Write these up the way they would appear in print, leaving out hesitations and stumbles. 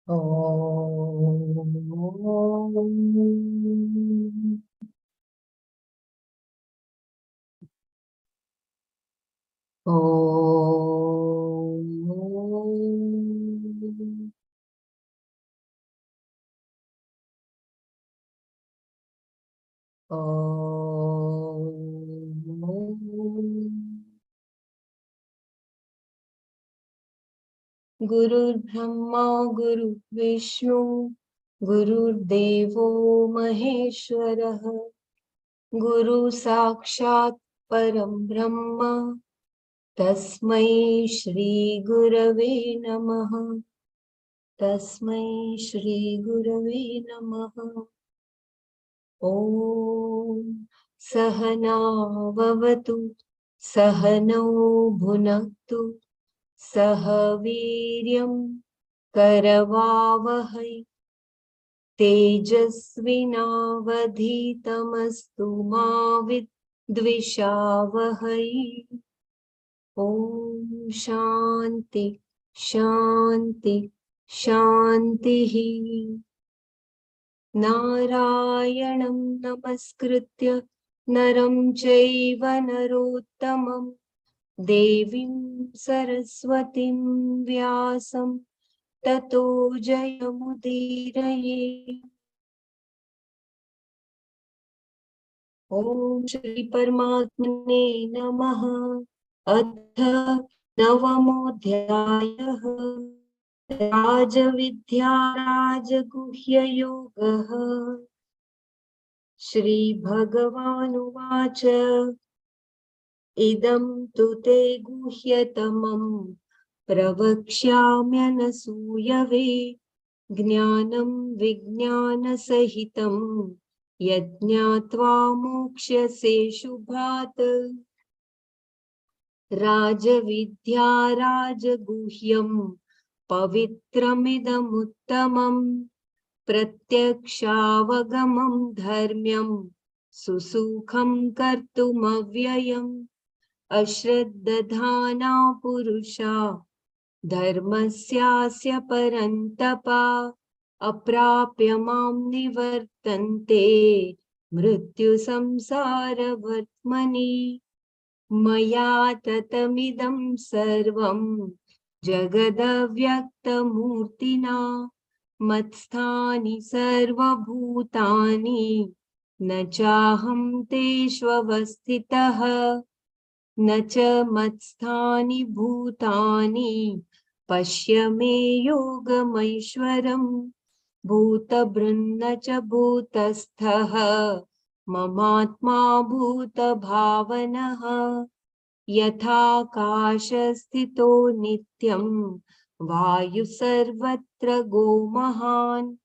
ॐ गुरुर्ब्रह्मा गुरुर्विष्णु गुरुर्देवो महेश्वरः गुरु साक्षात् परं ब्रह्म तस्मै श्री गुरवे नमः। तस्मै श्री गुरवे नमः। ॐ सहनाववतु सहनौ भुनक्तु सह वीर्यं करवावहै तेजस्विनावधीतमस्तु मा विद्विषावहै। ॐ शान्ति शान्ति शान्तिः। नारायणं नमस्कृत्य नरं चैव नरोत्तमं देवीं सरस्वतीं व्यासं ततो जयमुदीरये। ॐ श्री परमात्मने नमः। अथ नवमोऽध्यायः। राजविद्या राजगुह्ययोगः। श्रीभगवानुवाच इदं तु ते गुह्यतमं प्रवक्ष्याम्यनसूयवे ज्ञानं विज्ञानसहितं यज्ञात्वा मोक्ष्यसे शुभात्। राजविद्या राजगुह्यं पवित्रमिदमुत्तमम् प्रत्यक्षावगमं धर्म्यं सुसुखं कर्तुमव्ययम्। अश्रद्धधाना पुरुषा धर्मस्यास्य परन्तपा अप्राप्य मां निवर्तन्ते मृत्युसंसारवर्त्मनि। मया ततमिदं सर्वं जगदव्यक्तमूर्तिना मत्स्थानि सर्वभूतानि न चाहं तेष्वस्थितः न च मत्स्थानि भूतानि पश्य मे योगमैश्वरम्। भूतभृन्न च भूतस्थः ममात्मा भूतभावनः। यथाकाशस्थितो नित्यं वायु सर्वत्र गोमहान्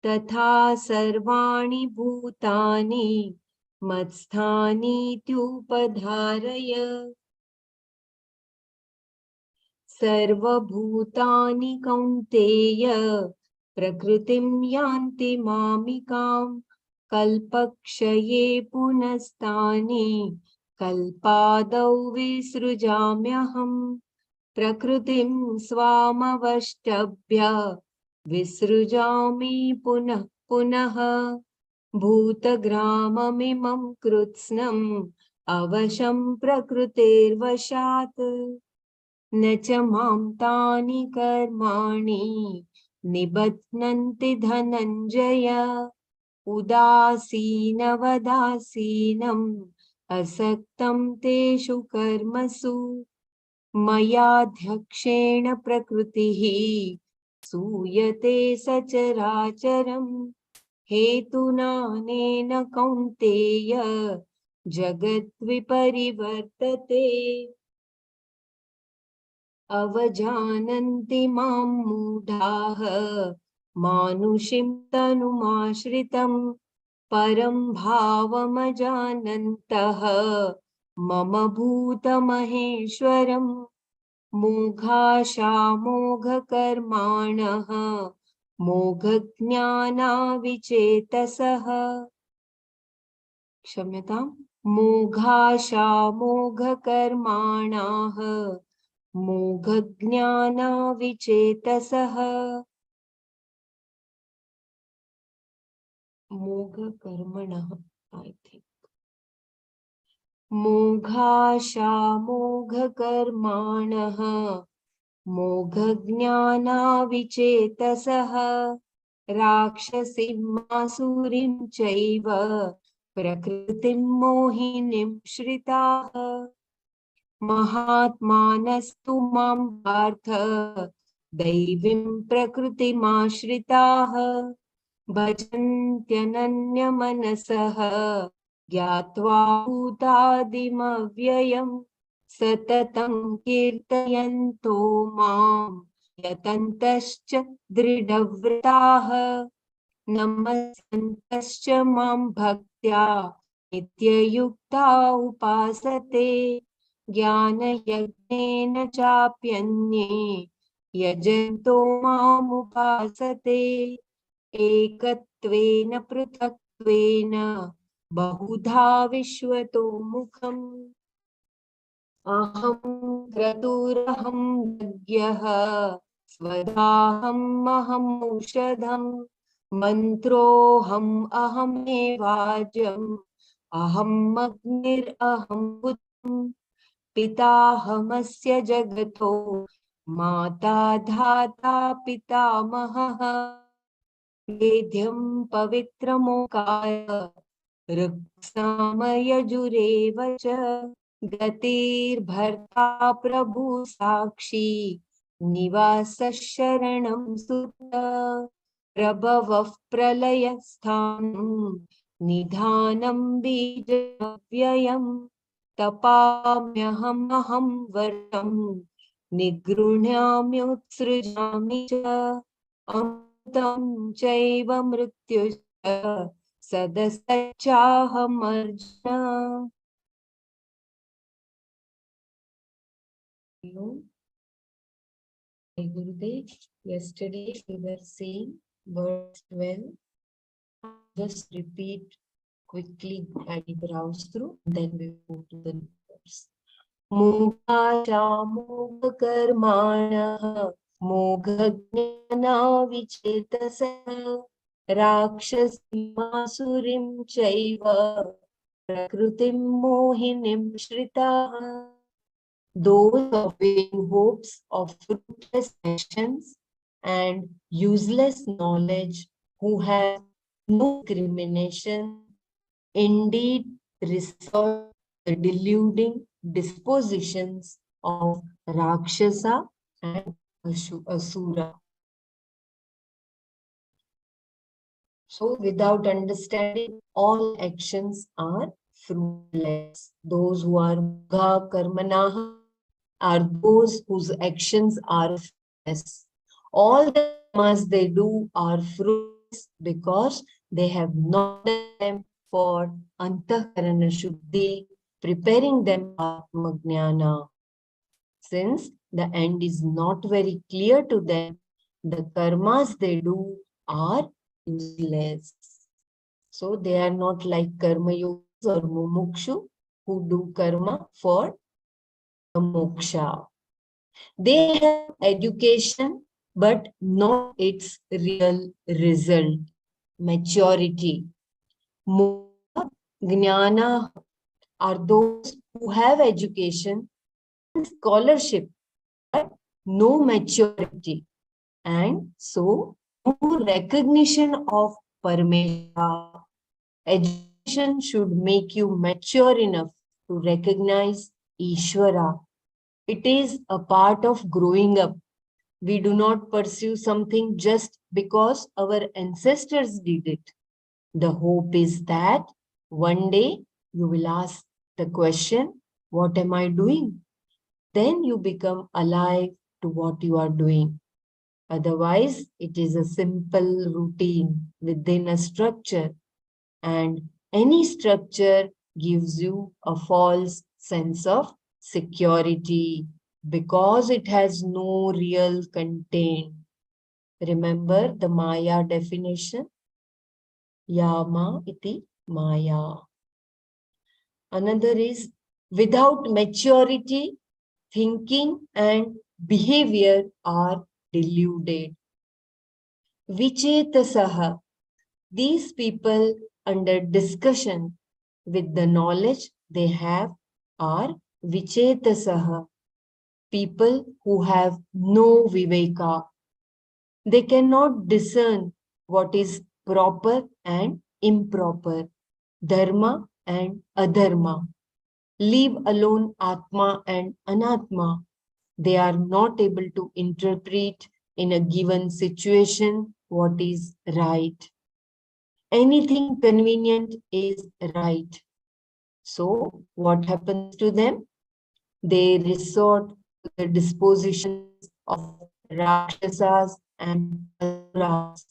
तथा सर्वाणि भूतानि मत्स्थानीत्युपधारय। सर्वभूतानि कौन्तेय प्रकृतिं यान्ति मामिकां कल्पक्षये पुनस्तानि कल्पादौ विसृजाम्यहम्। प्रकृतिं स्वामवष्टभ्य विसृजामि पुनः पुनः भूतग्राममिमं कृत्स्नम् अवशं प्रकृतेर्वशात्। न च मां तानि कर्माणि निबध्नन्ति धनञ्जय। उदासीनवदासीनम् असक्तं तेषु कर्मसु मयाध्यक्षेण प्रकृतिः सूयते सचराचरम्। हेतुनानेन कौन्तेय जगद्विपरिवर्तते। अवजानन्ति मां मूढाः मानुषीं तनुमाश्रितं परं भावमजानन्तः मम भूतमहेश्वरम्। मोघाशामोघकर्माणः मोघज्ञानाविचेतसः। क्षम्यताम्। मोघाशामोघकर्माणाः मोघज्ञानाविचेतसः Mogha karmanah, I think. Moghasha mogha karmanah मोघज्ञाना विचेतसः राक्षसीमासुरीं चैव प्रकृतिं मोहिनीं श्रिताः महात्मानस्तु मां पार्थ दैवीं प्रकृतिमाश्रिताः भजन्त्यनन्यमनसः ज्ञात्वा भूतादिमव्ययम् सततं कीर्तयन्तो मां यतन्तश्च दृढव्रताः नमस्यन्तश्च मां भक्त्या नित्ययुक्ता उपासते ज्ञानयज्ञेन चाप्यन्ये यजन्तो मामुपासते एकत्वेन पृथक्त्वेन बहुधा विश्वतो मुखम् अहं क्रतुरहं यज्ञः स्वधाहम् अहमौषधम् मन्त्रोऽहम् अहमेवाजम् अहम् अग्निरहं बुद्धम् पिताहमस्य जगतो माता धाता पितामहः वेद्यं पवित्रमोकाय ऋक्सामयजुरेव च गतिर्भर्ता प्रभु साक्षी निवासः शरणं सुत प्रभवः प्रलयस्थानं निधानं बीजव्ययम् तपाम्यहमहं वर्षं निगृह्णाम्युत्सृजामि च अमृतं चैव मृत्युश्च सदसच्चाहमर्जुन Hey Gurudev, yesterday we were seeing verse 12. Just repeat quickly and browse through, then we move to the verse. Moghashamogha मोघज्ञाना विचेतसः राक्षसीमासुरीं चैव प्रकृतिं मोहिनीं श्रिताः those of vain hopes of fruitless actions and useless knowledge who have no discrimination indeed resort the deluding dispositions of Rakshasa and Asura. So without understanding, all actions are fruitless. Those who are Mogha Karmanaha are those whose actions are fruitless. All the karmas they do are fruitless because they have not done them for Antakarana Shuddhi, preparing them for Atmajnana. Since the end is not very clear to them, the karmas they do are useless. So they are not like karma yogis or mumukshu who do karma for the moksha. They have education but not its real result, maturity. Moksha, jnana are those who have education and scholarship but no maturity and so no recognition of Parameshwara. Education should make you mature enough to recognize Ishvara. It is a part of growing up. We do not pursue something just because our ancestors did it. The hope is that one day you will ask the question, what am I doing? Then you become alive to what you are doing. Otherwise, it is a simple routine within a structure, and any structure gives you a false sense of security because it has no real content. Remember the Maya definition? Yama iti Maya. Another is without maturity, thinking and behavior are deluded. Vichetasaha. These people under discussion with the knowledge they have are Vichetasaha, people who have no Viveka. They cannot discern what is proper and improper, dharma and adharma. Leave alone Atma and Anatma. They are not able to interpret in a given situation what is right. Anything convenient is right. So, what happens to them? They resort to the dispositions of Rakshasas and Asuras.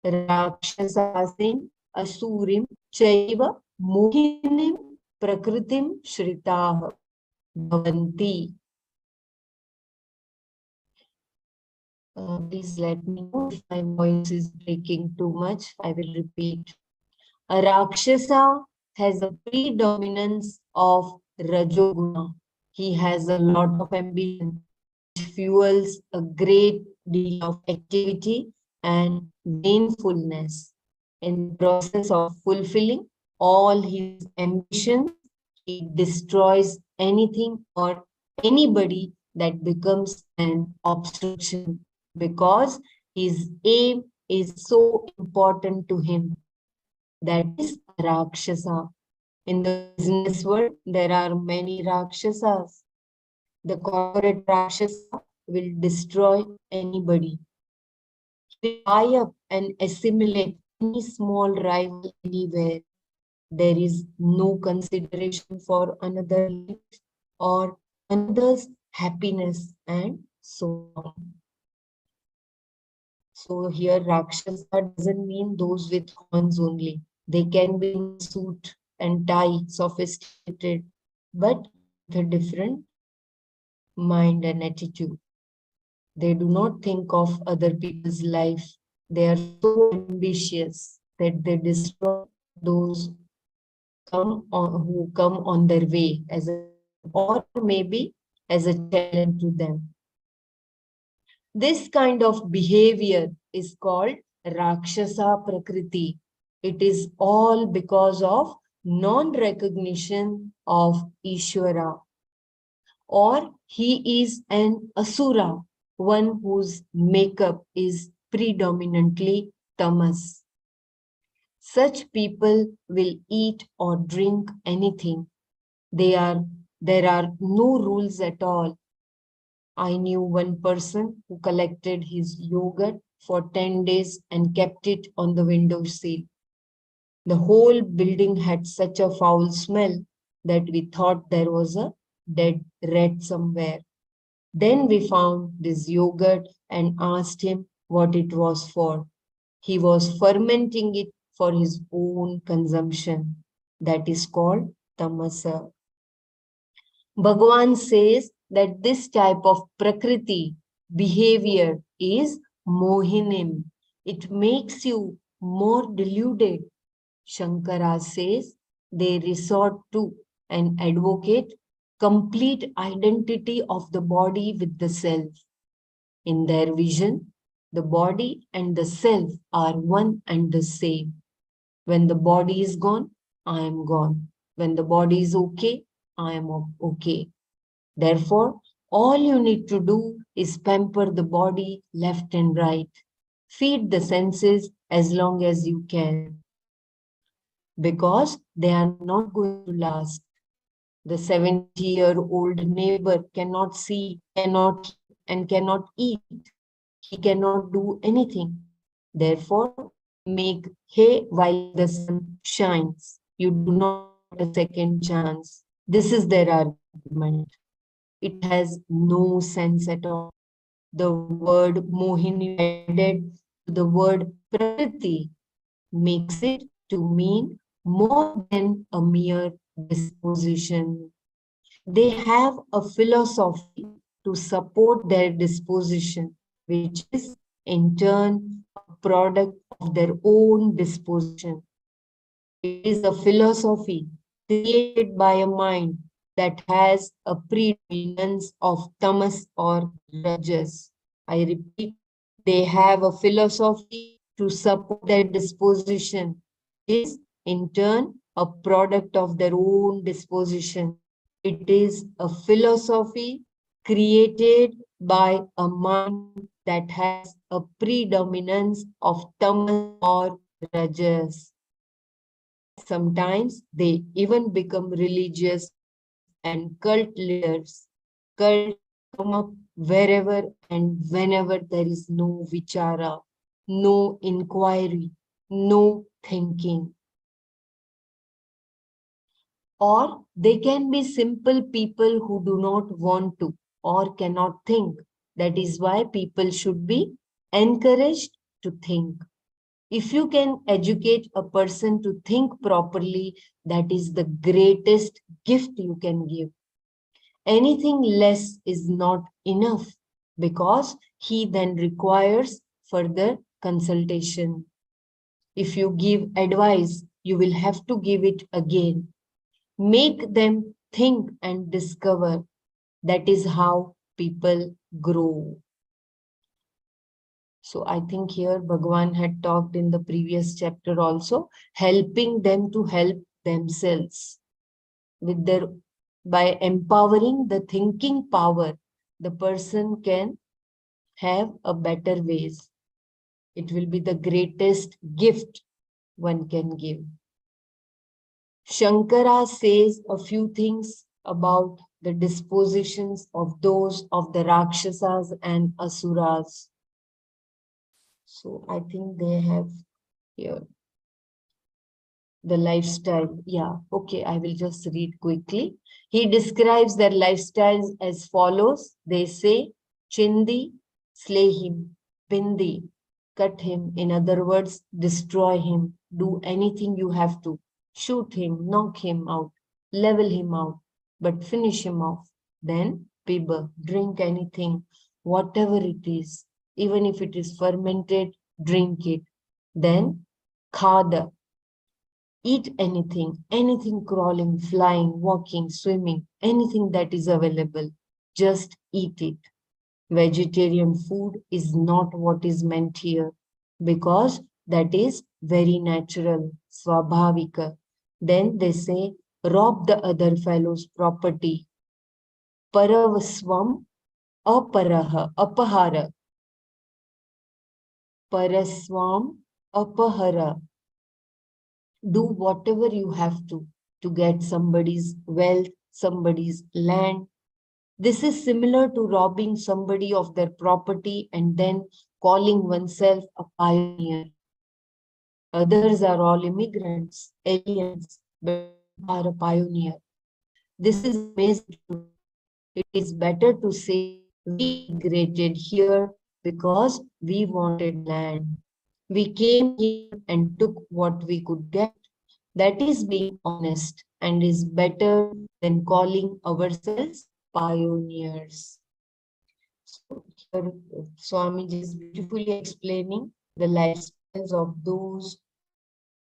Rakshasasin, Asurim, Chaiva, Mohinim, Prakritim, Shritaha, Bhavanti. Please let me know if my voice is breaking too much. I will repeat. A Rakshasa has a predominance of Rajoguna. He has a lot of ambition, which fuels a great deal of activity and vainfulness. In the process of fulfilling all his ambitions, he destroys anything or anybody that becomes an obstruction because his aim is so important to him. That is Rakshasa. In the business world, there are many Rakshasas. The corporate Rakshasa will destroy anybody. He will buy up and assimilate any small rival anywhere. There is no consideration for another life or another's happiness and so on. So here Rakshasa doesn't mean those with horns only. They can be in suit and tie, sophisticated, but with a different mind and attitude. They do not think of other people's life. They are so ambitious that they destroy those who come on their way as a or maybe as a challenge to them. This kind of behavior is called Rakshasa Prakriti. It is all because of non-recognition of Ishvara. Or he is an Asura, one whose makeup is predominantly tamas. Such people will eat or drink anything. There are no rules at all. I knew one person who collected his yogurt for 10 days and kept it on the window sill. The whole building had such a foul smell that we thought there was a dead rat somewhere. Then we found this yogurt and asked him what it was for. He was fermenting it for his own consumption. That is called tamasa. Bhagavan says that this type of prakriti behavior is mohinim. It makes you more deluded. Shankara says they resort to and advocate complete identity of the body with the self. In their vision, the body and the self are one and the same. When the body is gone, I am gone. When the body is okay, I am okay. Therefore, all you need to do is pamper the body left and right. Feed the senses as long as you can, because they are not going to last. The 70-year-old neighbor cannot see, cannot hear, and cannot eat. He cannot do anything. Therefore, make hay while the sun shines. You do not get a second chance. This is their argument. It has no sense at all. The word Mohini added to the word Prakriti makes it to mean more than a mere disposition. They have a philosophy to support their disposition, which is in turn a product of their own disposition. It is a philosophy created by a mind that has a predominance of tamas or rajas. I repeat, they have a philosophy to support their disposition is in turn a product of their own disposition. It is a philosophy created by a mind that has a predominance of tamas or rajas. And sometimes they even become religious and cult leaders. Cults come up wherever and whenever there is no vichara, no inquiry, no thinking. Or they can be simple people who do not want to or cannot think. That is why people should be encouraged to think. If you can educate a person to think properly, that is the greatest gift you can give. Anything less is not enough because he then requires further consultation. If you give advice, you will have to give it again. Make them think and discover. That is how people grow. So I think here Bhagavan had talked in the previous chapter also, helping them to help themselves with their, by empowering the thinking power, the person can have a better ways. It will be the greatest gift one can give. Shankara says a few things about the dispositions of those of the Rakshasas and Asuras. So I think they have here the lifestyle. Yeah, okay, I will just read quickly. He describes their lifestyles as follows. They say, Chindi, slay him, Bindi, cut him. In other words, destroy him. Do anything you have to. Shoot him, knock him out, level him out, but finish him off. Then, Piba, drink anything, whatever it is, even if it is fermented, drink it. Then, Khada, eat anything, anything crawling, flying, walking, swimming, anything that is available. Just eat it. Vegetarian food is not what is meant here because that is very natural, swabhavika. Then they say, rob the other fellow's property. Paravaswam apahara. Paraswam apahara. Do whatever you have to get somebody's wealth, somebody's land. This is similar to robbing somebody of their property and then calling oneself a pioneer. Others are all immigrants, aliens, but you are a pioneer. This is amazing to know. It is better to say we immigrated here because we wanted land. We came here and took what we could get. That is being honest and is better than calling ourselves pioneers. So here Swamiji is beautifully explaining the lifestyles of those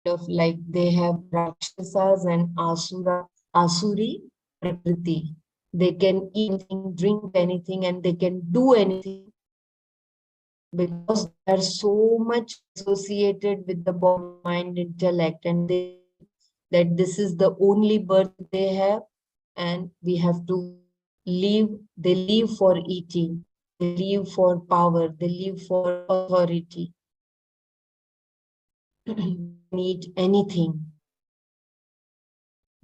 of like they have Rakshasas and Asuri Prakriti. They can eat anything, drink anything, and they can do anything because they are so much associated with the body, mind, intellect, and they believe that this is the only birth they have, and we have to live. They live for eating, they live for power, they live for authority. They can eat anything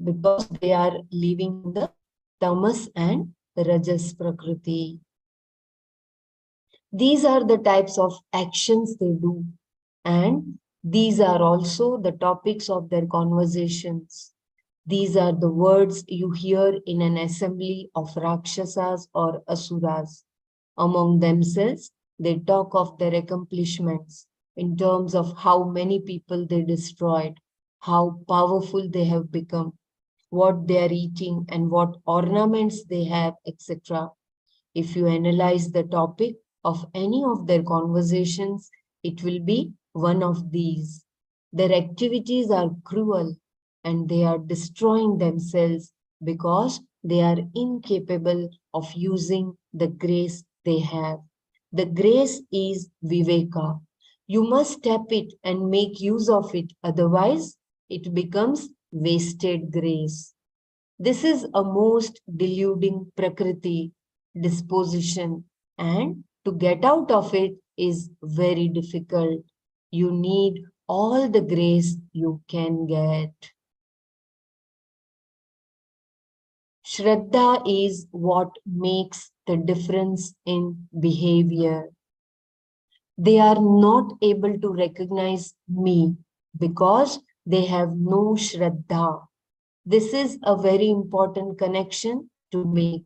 because they are living in the tamas and rajas prakriti. These are the types of actions they do, and these are also the topics of their conversations. These are the words you hear in an assembly of Rakshasas or Asuras. Among themselves, they talk of their accomplishments in terms of how many people they destroyed, how powerful they have become, what they are eating, and what ornaments they have, etc. If you analyze the topic of any of their conversations, it will be one of these. Their activities are cruel and they are destroying themselves because they are incapable of using the grace they have. The grace is Viveka. You must tap it and make use of it, otherwise, it becomes wasted grace. This is a most deluding Prakriti disposition, and to get out of it is very difficult. You need all the grace you can get. Shraddha is what makes the difference in behavior. They are not able to recognize me because they have no Shraddha. This is a very important connection to make.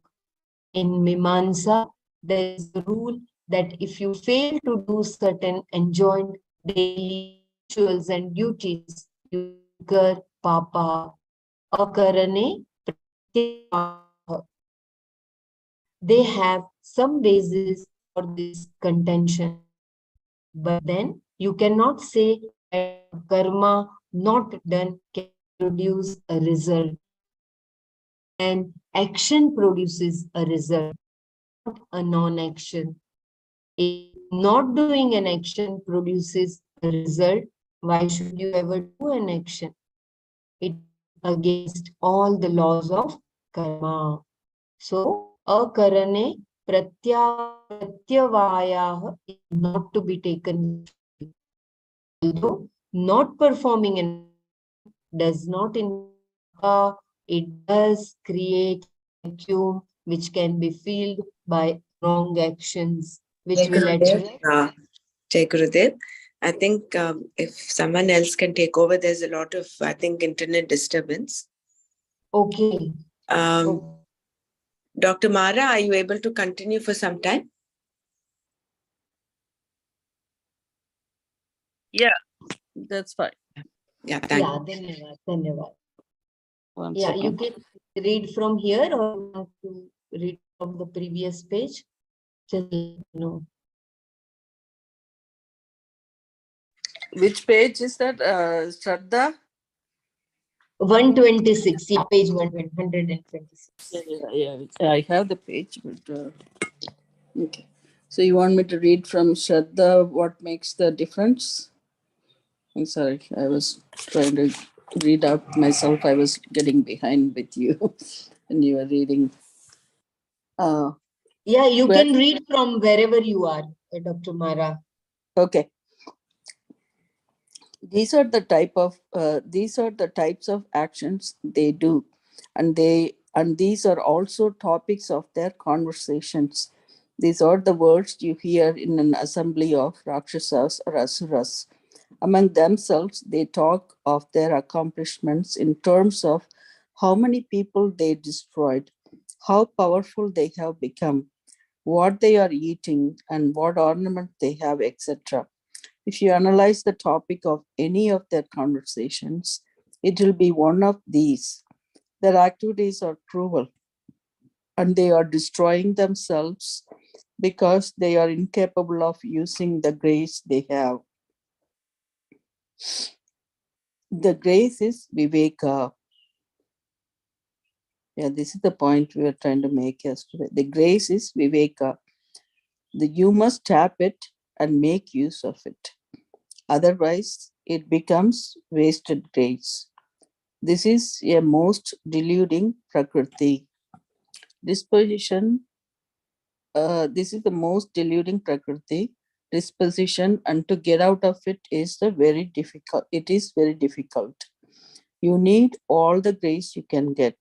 In Mimamsa, there is a rule that if you fail to do certain enjoined daily rituals and duties, you incur papa. Akarane pratyavah. They have some basis for this contention. But then you cannot say that a karma not done can produce a result. An action produces a result, not a non-action. If not doing an action produces a result, why should you ever do an action? It is against all the laws of karma. So, akarane pratyavayah is not to be taken. Although not performing an action does not incur, it does create a vacuum which can be filled by wrong actions, which will attract. Jai Gurudev. I think if someone else can take over, there's a lot of, I think, internet disturbance. Okay. Dr. Mara, are you able to continue for some time? Yeah, that's fine. Yeah, thank you. Dhanyavad. One Yeah, second. you can read from here or you want to read from the previous page. Just let me know. Which page is that? Shraddha? 126. Yeah, page 126. Yeah. I have the page, but okay. So you want me to read from Shraddha what makes the difference? I'm sorry, I was trying to read out myself. I was getting behind with you and you were reading. Yeah, you Well, can read from wherever you are, Dr. Mara. okay. These are the types of actions they do, and these are also topics of their conversations. These are the words you hear in an assembly of Rakshasas or Asuras. Among themselves, they talk of their accomplishments in terms of how many people they destroyed, how powerful they have become, what they are eating, and what ornament they have, etc. If you analyze the topic of any of their conversations, it will be one of these. Their activities are cruel and they are destroying themselves because they are incapable of using the grace they have. The grace is Viveka. Yeah, this is the point we were trying to make yesterday. The grace is Viveka. You must tap it and make use of it. Otherwise, it becomes wasted grace. This is a most deluding Prakriti. Disposition, this is the most deluding Prakriti disposition, and to get out of it is very difficult. It is very difficult. You need all the grace you can get.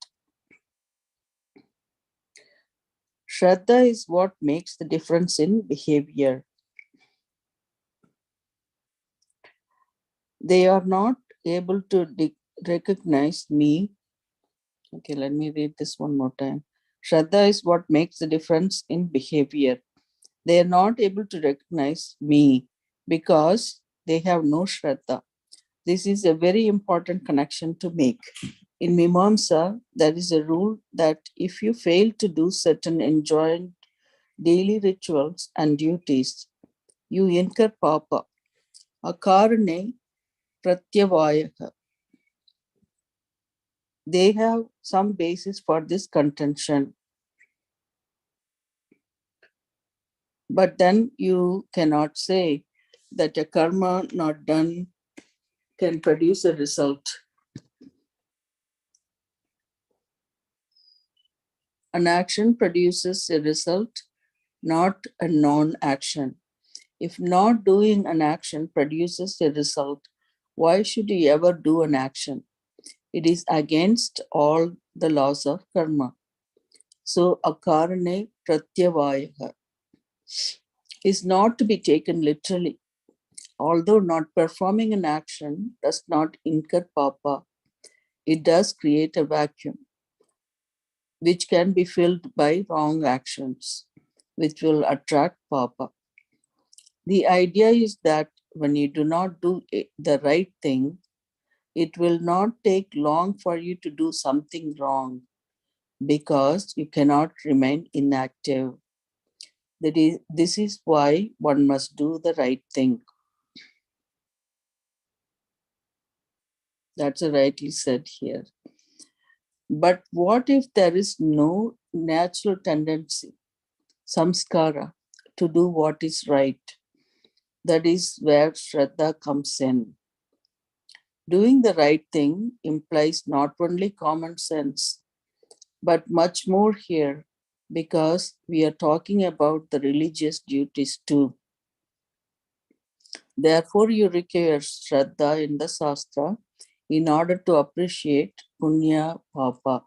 Shraddha is what makes the difference in behavior. They are not able to recognize me. Okay, let me read this one more time. Shraddha is what makes the difference in behavior. They are not able to recognize me because they have no Shraddha. This is a very important connection to make. In Mimamsa, there is a rule that if you fail to do certain enjoined daily rituals and duties, you incur papa. Akarane pratyavayaka. They have some basis for this contention. But then you cannot say that a karma not done can produce a result. An action produces a result, not a non-action. If not doing an action produces a result, why should you ever do an action? It is against all the laws of karma. So, akarane pratyavaya is not to be taken literally. Although not performing an action does not incur papa, it does create a vacuum which can be filled by wrong actions, which will attract papa. The idea is that when you do not do the right thing, it will not take long for you to do something wrong because you cannot remain inactive. This is why one must do the right thing. That's rightly said here. But what if there is no natural tendency, samskara, to do what is right? That is where Shraddha comes in. Doing the right thing implies not only common sense, but much more here because we are talking about the religious duties too. Therefore, you require Shraddha in the Shastra in order to appreciate Punya Papa,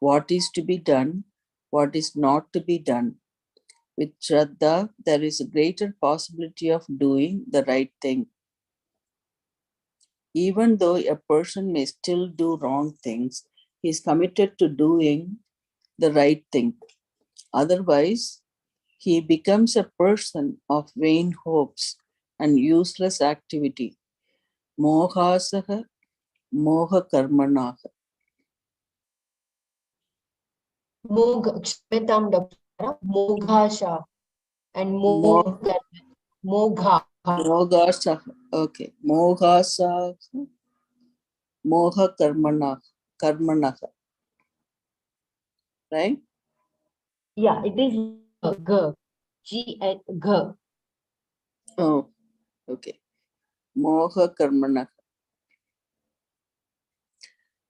what is to be done, what is not to be done. With Shraddha, there is a greater possibility of doing the right thing. Even though a person may still do wrong things, he is committed to doing the right thing. Otherwise, he becomes a person of vain hopes and useless activity. Mohasaha, moha karmanaha. Kshamitam, Dr. Shara, Moghasha and Mo- Mogha. Mogasaha. Okay. Mohasaha, moha karmanaha. Karmanaha. Right? Yeah, it is G, G and G. Oh, okay. Moha karmanaha.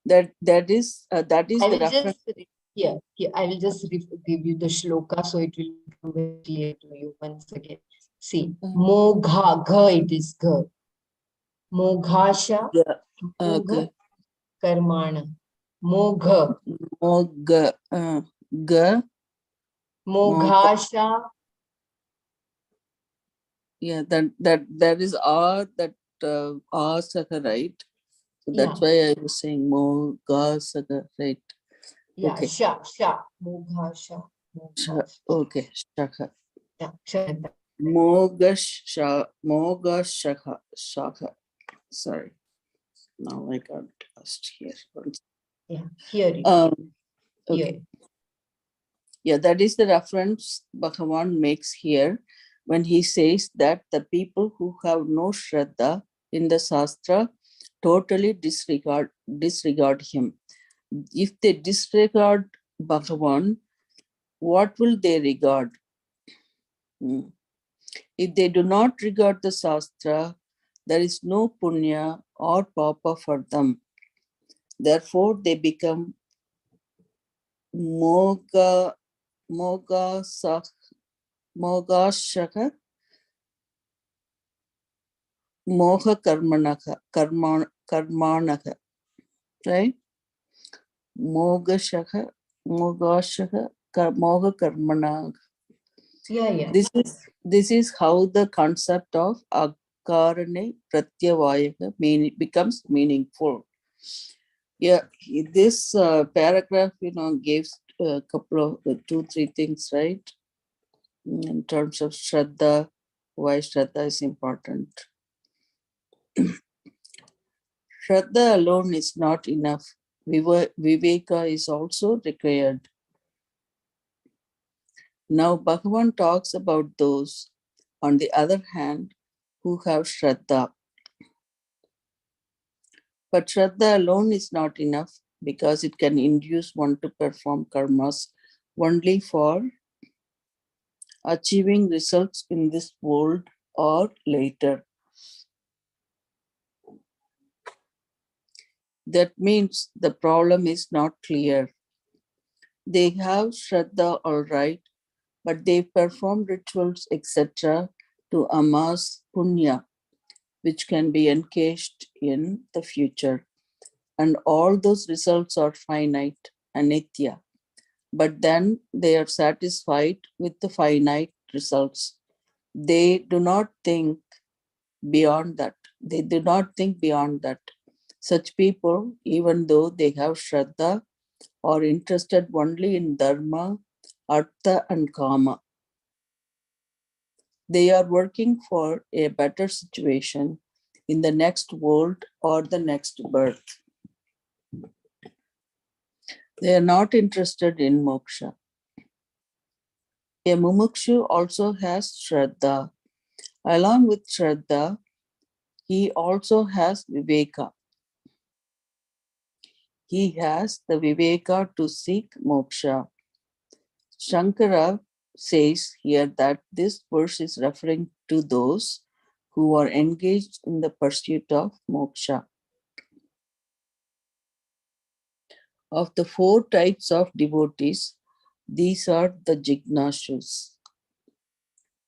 That is I the will reference. just here I will just give you the shloka so it will become very clear to you once again. See, Mogha, G it is G. Moghasha, Yeah. Mogha, Okay. Karmana. Mogha, Moga. Ga. Moga. Moghasha. Yeah. That is R. That R saka, right? So that's Yeah, why I was saying Moga saka, right? yeah, Okay. Sha, Moghasha, Moghasha. Okay. Shaka. Yeah, Kshamitam. Moga shaka. Shaka. Sorry. Now I got lost here. Yeah, here it is. Okay. Here. Yeah, that is the reference Bhagavan makes here when he says that the people who have no Shraddha in the Shastra totally disregard him. If they disregard Bhagavan, what will they regard? If they do not regard the Shastra, there is no punya or papa for them. Therefore, they become moga, moga, mogashaka, moha karmanaka, right? Mogashaka, mogashaka, moha karmanaka. Yeah. This is how the concept of akarane pratyavaya becomes meaningful. Yeah, this paragraph, gives a couple of two, three things, right? In terms of Shraddha, why Shraddha is important. Shraddha alone is not enough. Viveka is also required. Now, Bhagavan talks about those, on the other hand, who have Shraddha. But Shraddha alone is not enough because it can induce one to perform karmas only for achieving results in this world or later. That means the problem is not clear. They have Shraddha all right, but they perform rituals, etc. to amass punya, which can be encased in the future. And all those results are finite, anitya. But then they are satisfied with the finite results. They do not think beyond that. They do not think beyond that. Such people, even though they have Shraddha, are interested only in Dharma, Artha, and Kama. They are working for a better situation in the next world or the next birth. They are not interested in moksha. A mumukshu also has Shraddha. Along with Shraddha, he also has Viveka. He has the Viveka to seek moksha. Shankara says here that this verse is referring to those who are engaged in the pursuit of moksha. Of the four types of devotees, these are the Jignashus.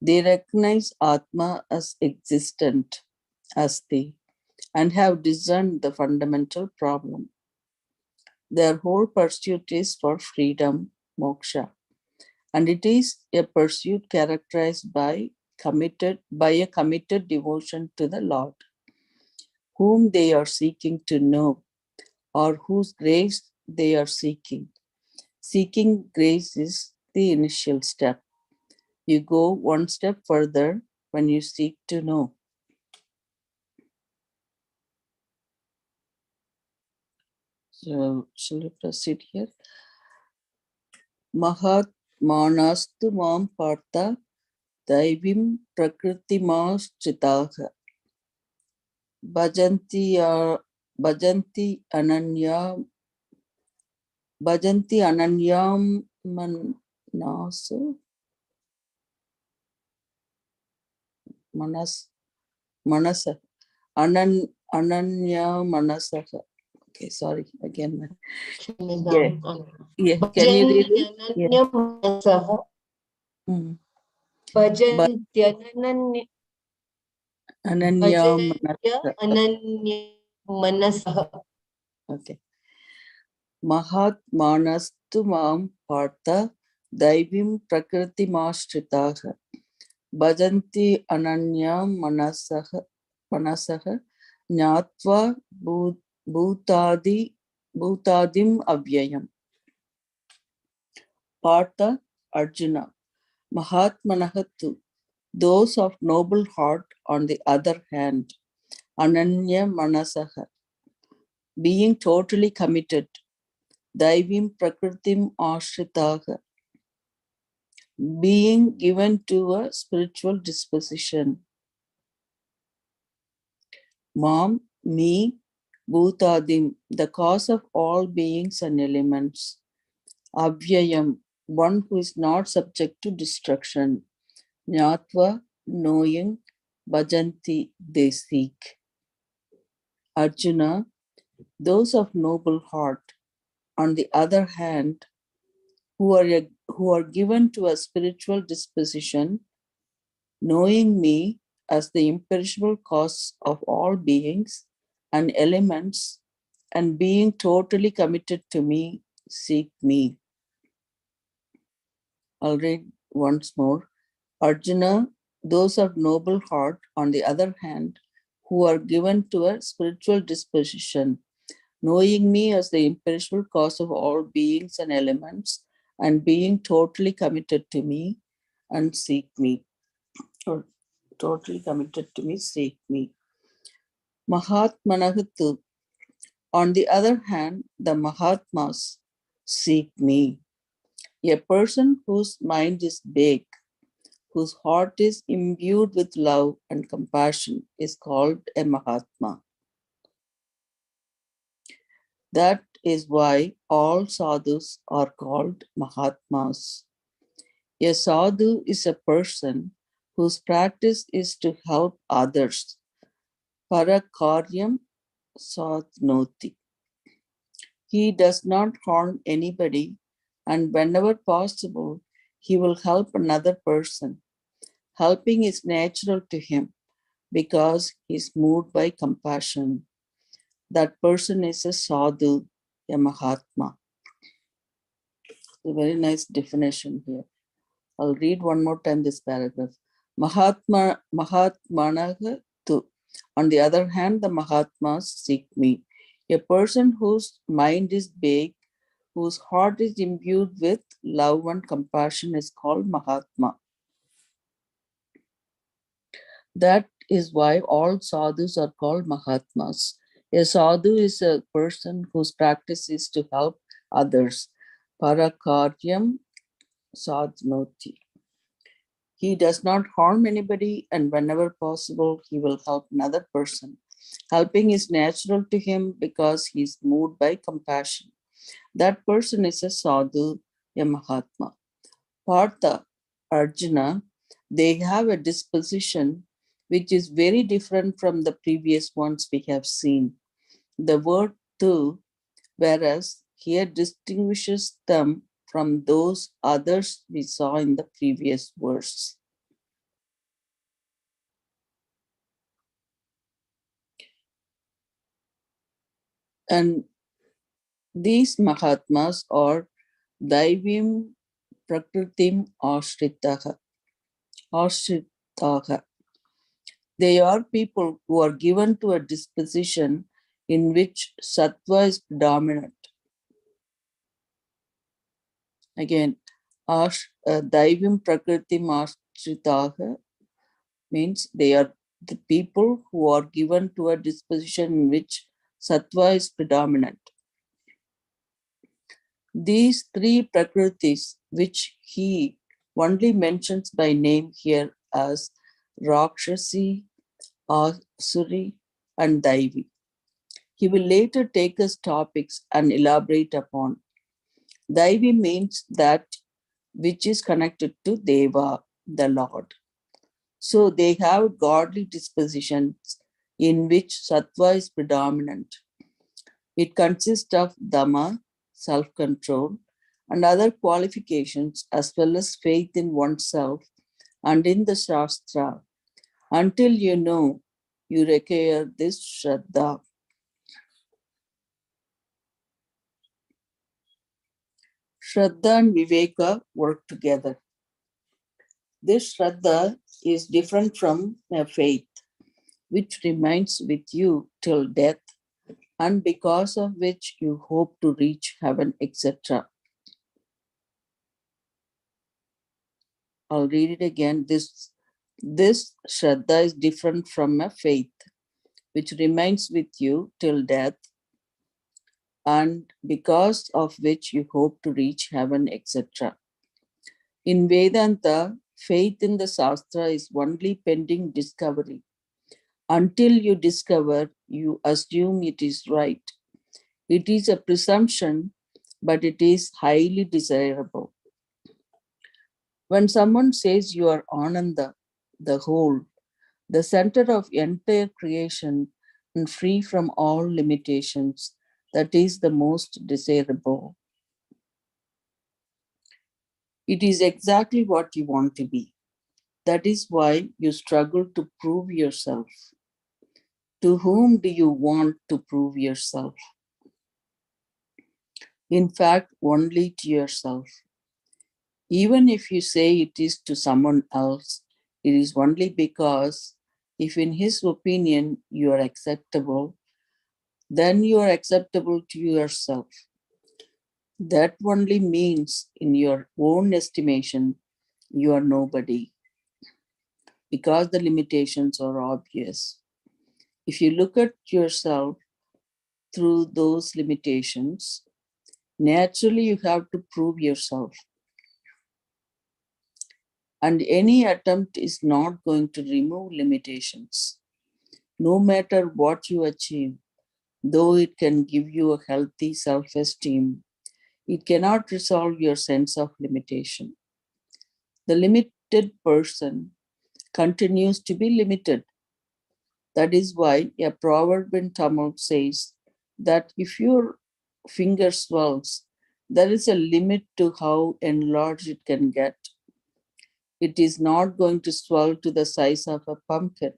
They recognize Atma as existent, Asti, and have discerned the fundamental problem. Their whole pursuit is for freedom, moksha, and it is a pursuit characterized by a committed devotion to the Lord, whom they are seeking to know, or whose grace they are seeking. Seeking grace is the initial step. You go one step further when you seek to know. So, shall we proceed here? Mahat manastu mam partha daivim prakritimaschitaha bhajanti ananyam manasu manasa ananya manasaha. Okay, sorry again. Yeah, yeah. Can you read it? Yeah. Bhajantyananya Ananya Manasaha. Okay. Mahat manastu mam partha daivim prakriti maashritaha bhajanti ananya manasaha nyatva bhutadim avyayam. Partha Arjuna. Mahatmanahatu. Those of noble heart, on the other hand, ananya manasaha, being totally committed, daivim prakritim ashritaha, being given to a spiritual disposition. Mam, me, bhutadim, the cause of all beings and elements. Avyayam, one who is not subject to destruction. Nyatva, knowing, bhajanti, they seek. Arjuna, those of noble heart, on the other hand, who are given to a spiritual disposition, knowing me as the imperishable cause of all beings and elements, and being totally committed to me, seek me. I'll read once more. Arjuna, those of noble heart, on the other hand, who are given to a spiritual disposition, knowing me as the imperishable cause of all beings and elements, and being totally committed to me and seek me. Or totally committed to me, seek me. Mahatmanahatu, on the other hand, the Mahatmas seek me. A person whose mind is big, whose heart is imbued with love and compassion, is called a Mahatma. That is why all sadhus are called Mahatmas. A sadhu is a person whose practice is to help others. Parakaryam satnoti. He does not harm anybody, and whenever possible, he will help another person. Helping is natural to him because he is moved by compassion. That person is a sadhu, a mahatma. A very nice definition here. I'll read one more time this paragraph. Mahatmanaha tu. On the other hand, the Mahatmas seek me. A person whose mind is big, whose heart is imbued with love and compassion is called Mahatma. That is why all sadhus are called Mahatmas. A sadhu is a person whose practice is to help others. Parakaryam sadhnoti. He does not harm anybody, and whenever possible, he will help another person. Helping is natural to him because he is moved by compassion. That person is a sadhu, a Mahatma. Partha, Arjuna, they have a disposition which is very different from the previous ones we have seen. The word tu, whereas here distinguishes them from those others we saw in the previous verse. And these Mahatmas are Daivim Prakritim Ashritaha. They are people who are given to a disposition in which sattva is predominant. Again, Daivim Prakritim Ashritaha means they are the people who are given to a disposition in which sattva is predominant. These three prakritis, which he only mentions by name here as Rakshasi, Asuri, and Daivi, he will later take as topics and elaborate upon. Daivi means that which is connected to Deva, the Lord. So they have godly dispositions in which sattva is predominant. It consists of dhamma, self-control, and other qualifications as well as faith in oneself and in the Shastra. Until you know, you require this Shraddha. Shraddha and Viveka work together. This Shraddha is different from a faith, which remains with you till death, and because of which you hope to reach heaven, etc. I'll read it again. This Shraddha is different from a faith, which remains with you till death, and because of which you hope to reach heaven, etc. In Vedanta, faith in the Shastra is only pending discovery. Until you discover, you assume it is right. It is a presumption, but it is highly desirable. When someone says you are Ananda, the whole, the center of entire creation and free from all limitations, that is the most desirable. It is exactly what you want to be. That is why you struggle to prove yourself. To whom do you want to prove yourself? In fact, only to yourself. Even if you say it is to someone else, it is only because if in his opinion you are acceptable, then you are acceptable to yourself. That only means in your own estimation, you are nobody, because the limitations are obvious. If you look at yourself through those limitations, naturally you have to prove yourself. And any attempt is not going to remove limitations. No matter what you achieve, though it can give you a healthy self-esteem, it cannot resolve your sense of limitation. The limited person continues to be limited. That is why a proverb in Tamil says that if your finger swells, there is a limit to how enlarged it can get. It is not going to swell to the size of a pumpkin.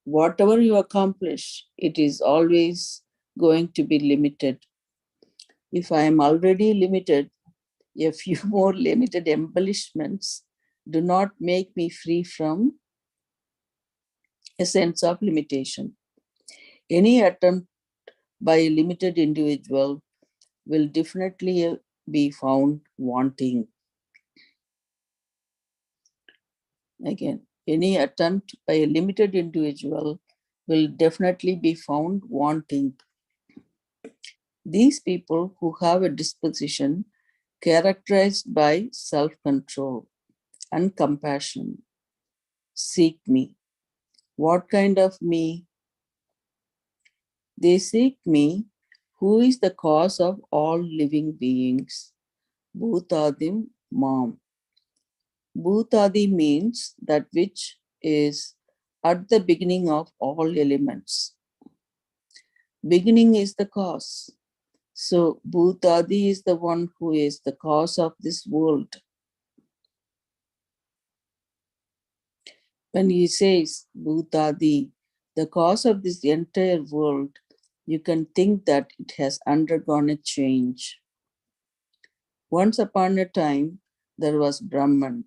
Whatever you accomplish, it is always going to be limited. If I am already limited, a few more limited embellishments do not make me free from a sense of limitation. Any attempt by a limited individual will definitely be found wanting. Again, any attempt by a limited individual will definitely be found wanting. These people who have a disposition characterized by self-control and compassion seek me. What kind of me? They seek me, who is the cause of all living beings. Bhutadim Mam. Bhutadi means that which is at the beginning of all elements. Beginning is the cause. So Bhutadi is the one who is the cause of this world. When he says Bhutadi, the cause of this entire world, you can think that it has undergone a change. Once upon a time, there was Brahman,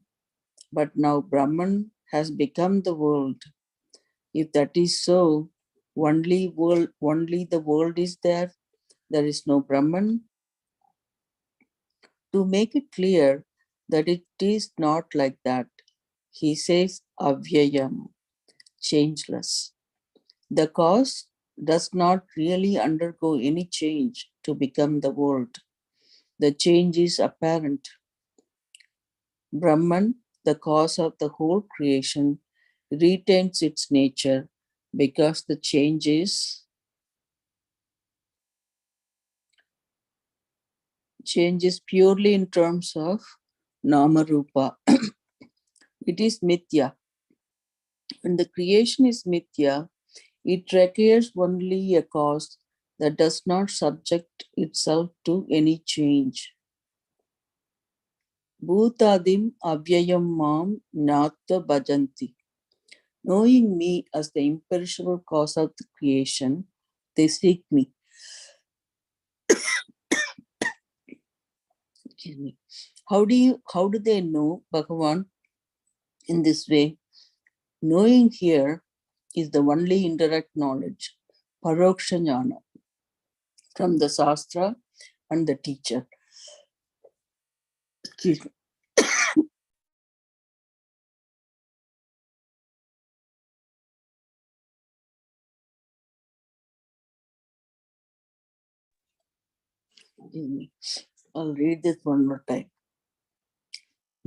but now Brahman has become the world. If that is so, only the world is there. There is no Brahman. To make it clear that it is not like that, he says avyayam, changeless. The cause does not really undergo any change to become the world. The change is apparent. Brahman, the cause of the whole creation, retains its nature because the change is purely in terms of nama rupa. It is mithya. When the creation is mithya, it requires only a cause that does not subject itself to any change. Bhutadim avyayam mam jnatva bhajanti. Knowing me as the imperishable cause of the creation, they seek me. Excuse me. How do they know Bhagavan in this way? Knowing here is the only indirect knowledge, paroksha jnana, from the Shastra and the teacher. Excuse me. I'll read this one more time.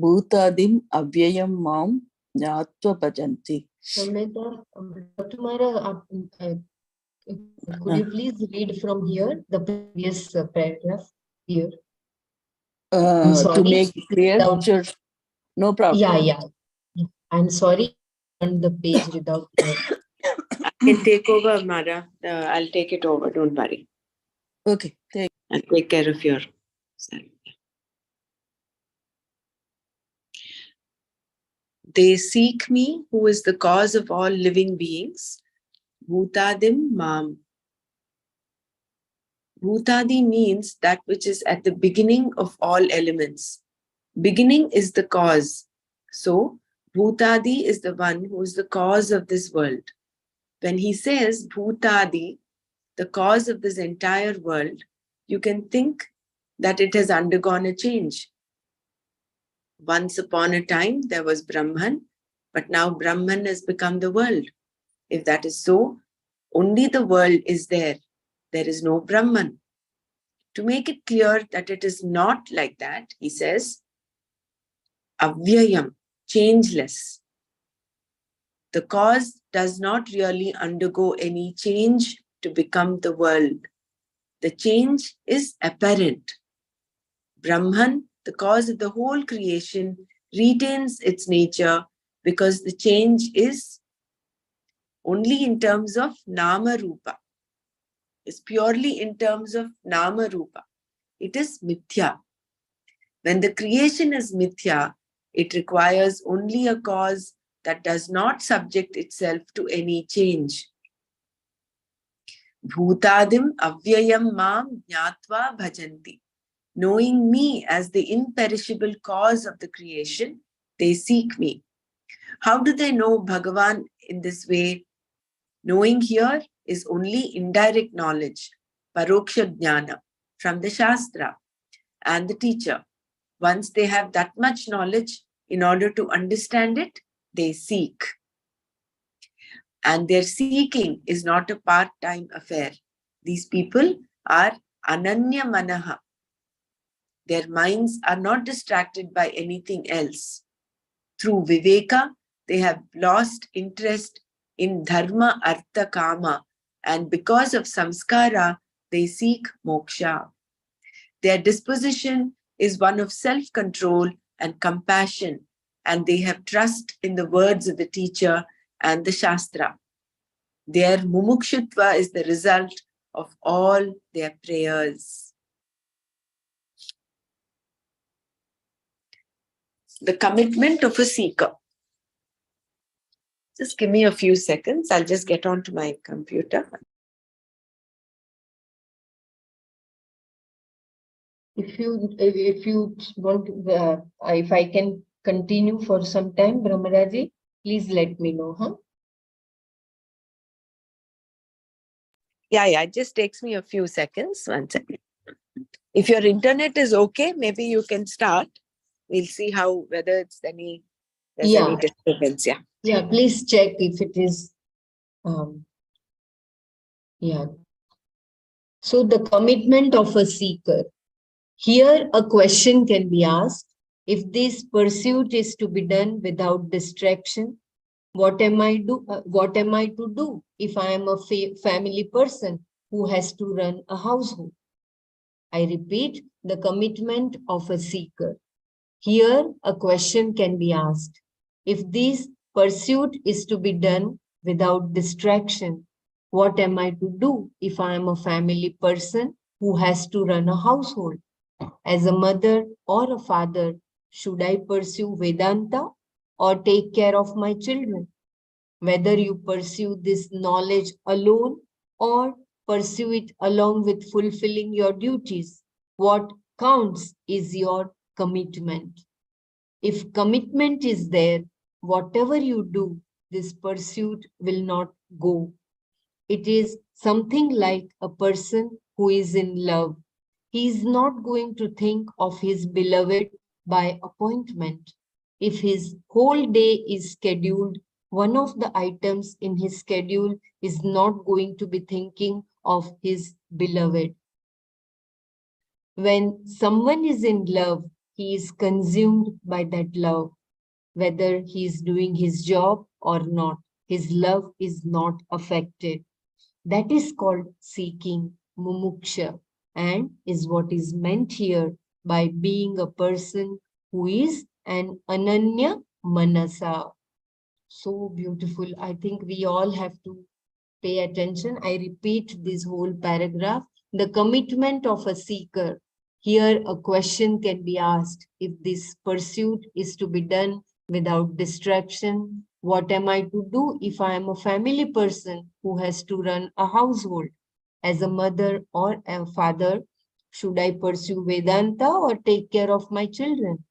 Bhutadim avyayam mam jnatva bhajanti. Dr. Mara, could you please read from here, the previous paragraph here? I'm sorry. To make it clear, Without, sure. No problem. yeah. I'm sorry on the page without I can take over, Mara. I'll take it over. Don't worry. Okay. I'll take care of yourself. They seek me, who is the cause of all living beings. Bhutadim mam. Bhutadi means that which is at the beginning of all elements. Beginning is the cause. So, Bhutadi is the one who is the cause of this world. When he says Bhutadi, the cause of this entire world, you can think that it has undergone a change. Once upon a time, there was Brahman, but now Brahman has become the world. If that is so, only the world is there. There is no Brahman. To make it clear that it is not like that, he says, avyayam, changeless. The cause does not really undergo any change to become the world. The change is apparent. Brahman, the cause of the whole creation, retains its nature because the change is only in terms of Nama Rupa. It's purely in terms of Nama Rupa. It is Mithya. When the creation is Mithya, it requires only a cause that does not subject itself to any change. Bhutadim avyayam mam jnatva bhajanti. Knowing me as the imperishable cause of the creation, they seek me. How do they know Bhagavan in this way? Knowing here is only indirect knowledge, paroksha jnana, from the Shastra and the teacher. Once they have that much knowledge, in order to understand it, they seek. And their seeking is not a part-time affair. These people are ananya manaha. Their minds are not distracted by anything else. Through viveka, they have lost interest in dharma, artha, kama, and because of samskara, they seek moksha. Their disposition is one of self-control and compassion, and they have trust in the words of the teacher and the Shastra. Their mumukshutva is the result of all their prayers. The commitment of a seeker. Just give me a few seconds. I'll just get onto my computer. If you want, if I can continue for some time, Brahmaraji, please let me know, huh? Yeah, it just takes me a few seconds. 1 second. If your internet is okay, maybe you can start. We'll see whether it's any disturbance. Yeah. Yeah, please check if it is. Yeah. So the commitment of a seeker. Here a question can be asked. If this pursuit is to be done without distraction, what am I to do if I am a family person who has to run a household? I repeat, the commitment of a seeker. Here a question can be asked. If this pursuit is to be done without distraction, what am I to do if I am a family person who has to run a household? As a mother or a father, should I pursue Vedanta or take care of my children? Whether you pursue this knowledge alone or pursue it along with fulfilling your duties, what counts is your commitment. If commitment is there, whatever you do, this pursuit will not go. It is something like a person who is in love. He is not going to think of his beloved by appointment. If his whole day is scheduled, one of the items in his schedule is not going to be thinking of his beloved. When someone is in love, he is consumed by that love. Whether he is doing his job or not, his love is not affected. That is called seeking mumuksha and is what is meant here by being a person who is an ananya manasa. So beautiful. I think we all have to pay attention. I repeat this whole paragraph. The commitment of a seeker. Here a question can be asked. If this pursuit is to be done without distraction, what am I to do if I am a family person who has to run a household? As a mother or a father, should I pursue Vedanta or take care of my children?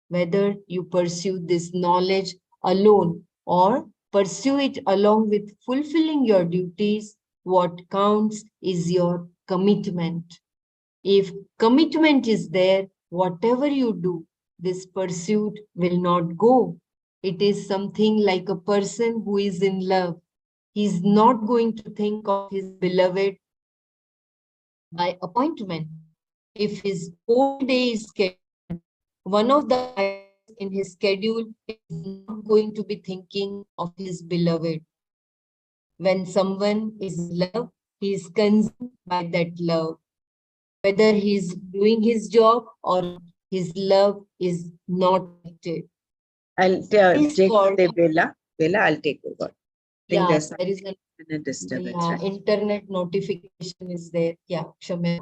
Whether you pursue this knowledge alone or pursue it along with fulfilling your duties, what counts is your commitment. If commitment is there, whatever you do, this pursuit will not go. It is something like a person who is in love. He is not going to think of his beloved by appointment. If his whole day is scheduled, one of the items in his schedule is not going to be thinking of his beloved. When someone is in love, he is consumed by that love. Whether he is doing his job or not, his love is not affected. It is take called, Bella. Bella, I'll take over. I think yeah, there's some there is internet disturbance, yeah, right? internet notification is there. Yeah, Kshamya.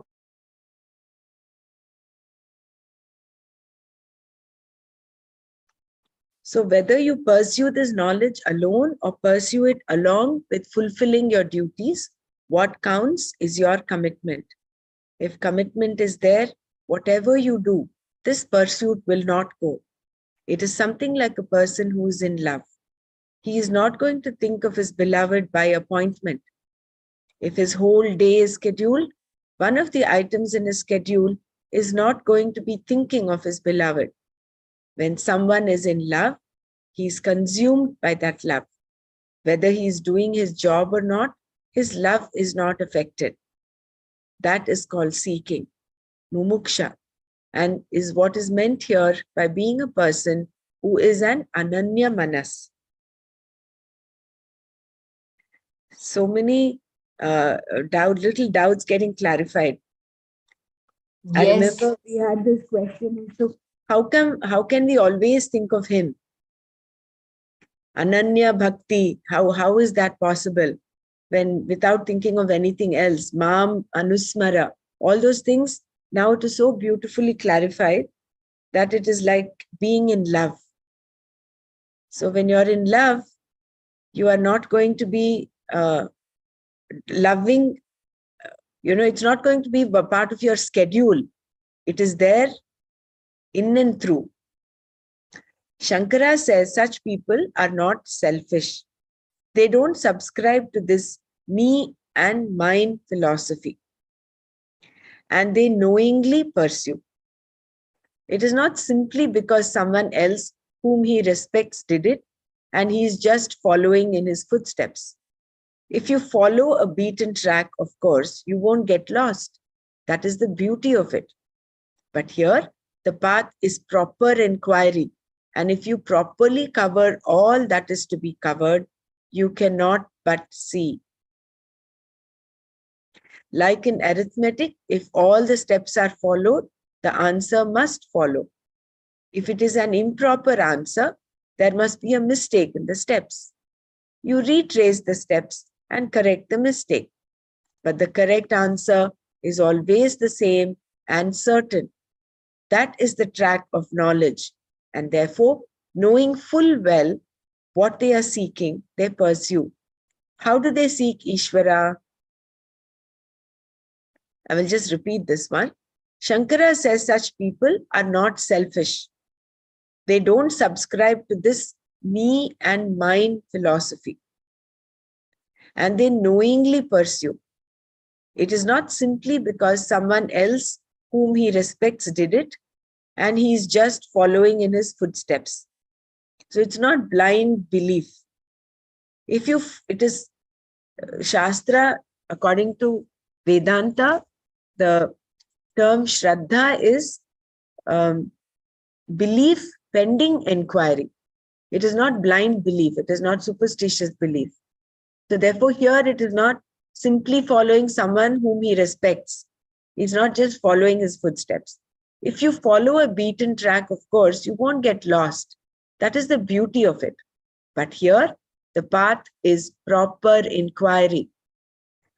So whether you pursue this knowledge alone or pursue it along with fulfilling your duties, what counts is your commitment. If commitment is there, whatever you do, this pursuit will not go. It is something like a person who is in love. He is not going to think of his beloved by appointment. If his whole day is scheduled, one of the items in his schedule is not going to be thinking of his beloved. When someone is in love, he is consumed by that love. Whether he is doing his job or not, his love is not affected. That is called seeking, mumuksha, and is what is meant here by being a person who is an ananya manas. So many little doubts getting clarified. I Yes, remember we had this question. So how can we always think of him? Ananya Bhakti, how is that possible? When without thinking of anything else, Mam, Anusmara, all those things, now it is so beautifully clarified that it is like being in love. So when you're in love, you are not going to be loving, it's not going to be a part of your schedule. It is there in and through. Shankara says such people are not selfish. They don't subscribe to this me and mine philosophy, and they knowingly pursue. It is not simply because someone else whom he respects did it and he is just following in his footsteps. If you follow a beaten track, of course, you won't get lost. That is the beauty of it. But here, the path is proper inquiry. And if you properly cover all that is to be covered, you cannot but see. Like in arithmetic, if all the steps are followed, the answer must follow. If it is an improper answer, there must be a mistake in the steps. You retrace the steps and correct the mistake. But the correct answer is always the same and certain. That is the track of knowledge. And therefore, knowing full well what they are seeking, they pursue. How do they seek Ishvara? I will just repeat this one. Shankara says such people are not selfish. They don't subscribe to this me and mine philosophy. And they knowingly pursue. It is not simply because someone else whom he respects did it and he is just following in his footsteps. So it's not blind belief. It is Shastra, according to Vedanta, the term Shraddha is belief pending inquiry. It is not blind belief. It is not superstitious belief. So therefore here it is not simply following someone whom he respects. He's not just following his footsteps. If you follow a beaten track, of course, you won't get lost. That is the beauty of it. But here, the path is proper inquiry.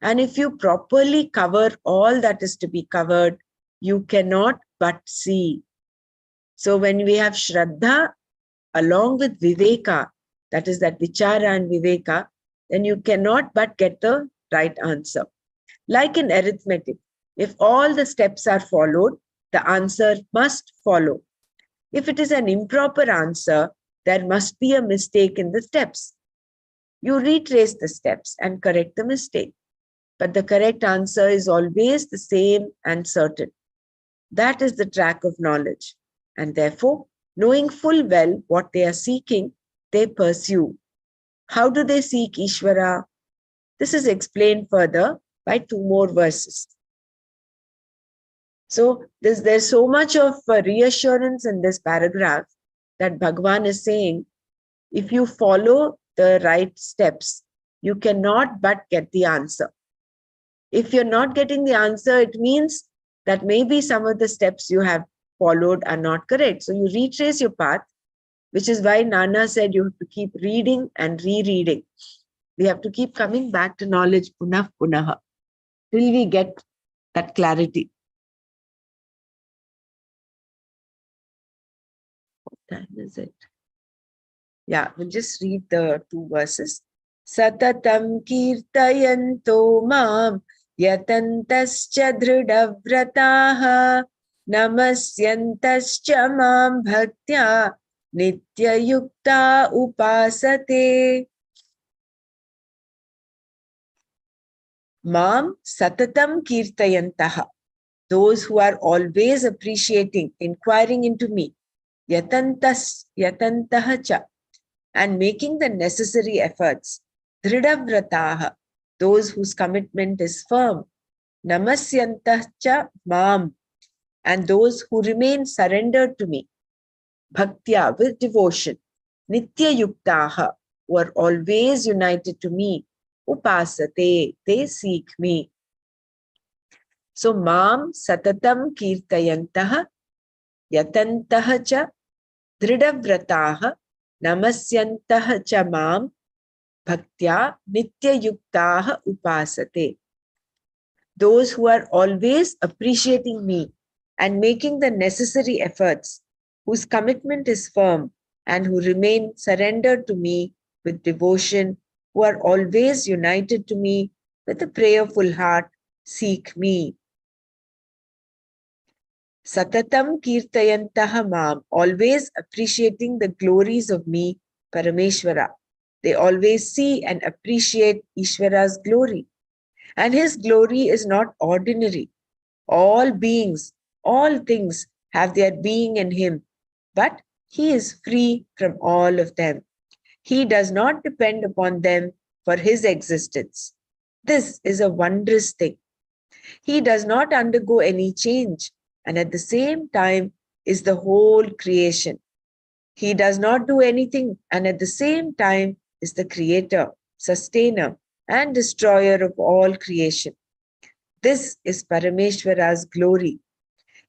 And if you properly cover all that is to be covered, you cannot but see. So when we have Shraddha along with Viveka, that is that Vichara and Viveka, then you cannot but get the right answer. Like in arithmetic, if all the steps are followed, the answer must follow. If it is an improper answer, there must be a mistake in the steps. You retrace the steps and correct the mistake. But the correct answer is always the same and certain. That is the track of knowledge. And therefore, knowing full well what they are seeking, they pursue. How do they seek Ishvara? This is explained further by 2 more verses. So there's so much of reassurance in this paragraph that Bhagavan is saying, if you follow the right steps, you cannot but get the answer. If you're not getting the answer, it means that maybe some of the steps you have followed are not correct. So you retrace your path which is why Nana said you have to keep reading and rereading. We have to keep coming back to knowledge punah punaha till we get that clarity. What time is it? Yeah, we'll just read the 2 verses. Satatam kirtayanto mam yatantascha dhridavrataha namasyantascha mam bhaktya nityayukta upasate. Mam satatam kirtayantaha. Those who are always appreciating, inquiring into me. Yatantaha cha. And making the necessary efforts. Dhridavrataha. Those whose commitment is firm. Namasyantaha mam. And those who remain surrendered to me. Bhaktya, with devotion. Nitya yuktaha, who are always united to me. Upasate, they seek me. So, mam satatam kirtayantaha, yatantaha cha, dhridavrataha, namasyantaha cha mam, bhaktya nitya yuktaha upasate. Those who are always appreciating me and making the necessary efforts, whose commitment is firm and who remain surrendered to me with devotion, who are always united to me with a prayerful heart, seek me. Satatam kirtayantaha mam, always appreciating the glories of me, Parameshwara. They always see and appreciate Ishvara's glory. And his glory is not ordinary. All beings, all things have their being in him, but he is free from all of them. He does not depend upon them for his existence. This is a wondrous thing. He does not undergo any change, and at the same time is the whole creation. He does not do anything, and at the same time is the creator, sustainer, and destroyer of all creation. This is Parameshwara's glory,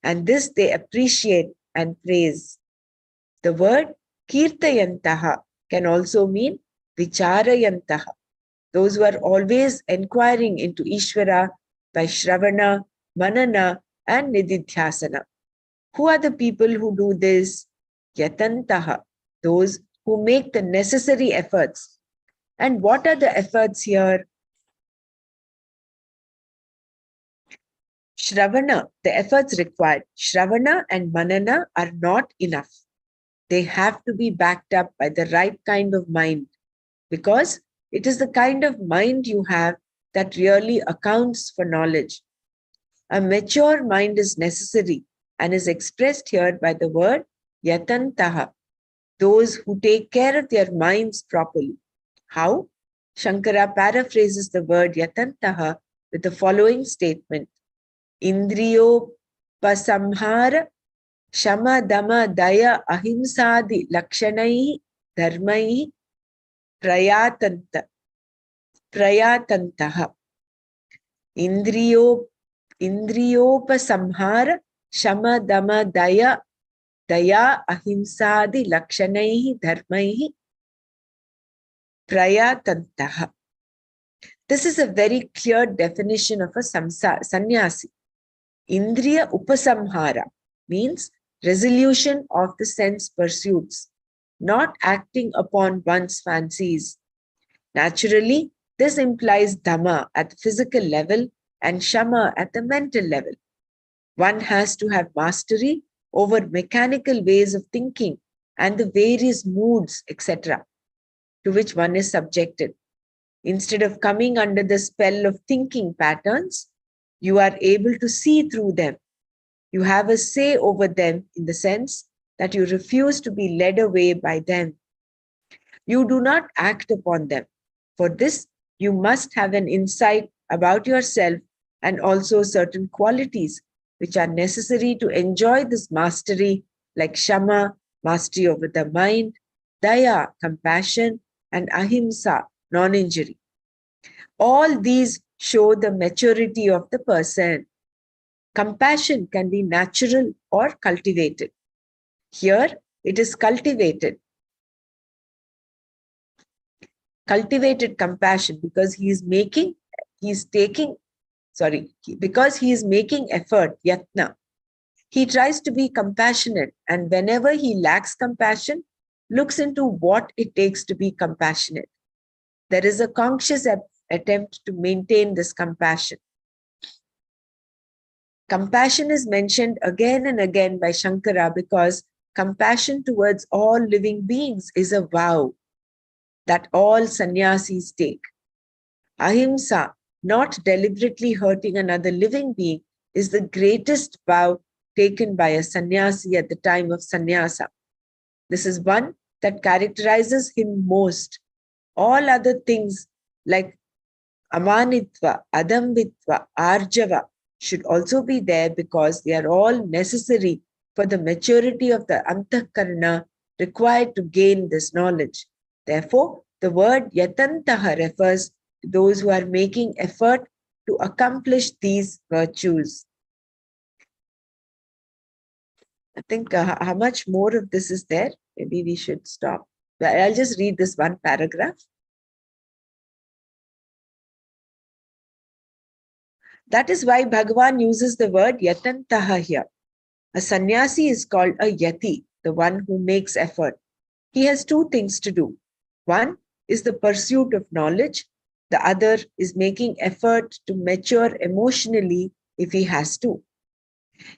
and this they appreciate and praise. The word kirtayantaha can also mean vicharayantaha, those who are always inquiring into Ishvara by Shravana, Manana, and Nididhyasana. Who are the people who do this? Yatantaha, those who make the necessary efforts. And what are the efforts here? Shravana, the efforts required. Shravana and Manana are not enough. They have to be backed up by the right kind of mind, because it is the kind of mind you have that really accounts for knowledge. A mature mind is necessary and is expressed here by the word yatantaha, those who take care of their minds properly. How? Shankara paraphrases the word yatantaha with the following statement. Indriyopasamhara shama dama daya ahimsadi lakshanai dharmai prayatantaha. Indriyopasamhara shama dama daya ahimsadi lakshanai dharmai prayatantaha. This is a very clear definition of a sannyasi. Indriya upasamhara means resolution of the sense pursuits, not acting upon one's fancies. Naturally, this implies dhamma at the physical level and shama at the mental level. One has to have mastery over mechanical ways of thinking and the various moods, etc., to which one is subjected. Instead of coming under the spell of thinking patterns, you are able to see through them. You have a say over them in the sense that you refuse to be led away by them. You do not act upon them. For this, you must have an insight about yourself and also certain qualities which are necessary to enjoy this mastery, like shama, mastery over the mind, daya, compassion, and ahimsa, non-injury. All these show the maturity of the person. Compassion can be natural or cultivated. Here, it is cultivated cultivated compassion because because he is making effort, yatna. He tries to be compassionate, and whenever he lacks compassion, looks into what it takes to be compassionate. There is a conscious attempt to maintain this compassion. Compassion is mentioned again and again by Shankara because compassion towards all living beings is a vow that all sannyasis take. Ahimsa, not deliberately hurting another living being, is the greatest vow taken by a sannyasi at the time of sannyasa. This is one that characterizes him most. All other things like amanitva, adambitva, arjava should also be there because they are all necessary for the maturity of the antakarana required to gain this knowledge. Therefore, the word yatantaha refers to those who are making effort to accomplish these virtues. I think how much more of this is there? Maybe we should stop. I'll just read this one paragraph. That is why Bhagavan uses the word yatantaha here. A sannyasi is called a yati, the one who makes effort. He has two things to do. One is the pursuit of knowledge. The other is making effort to mature emotionally if he has to.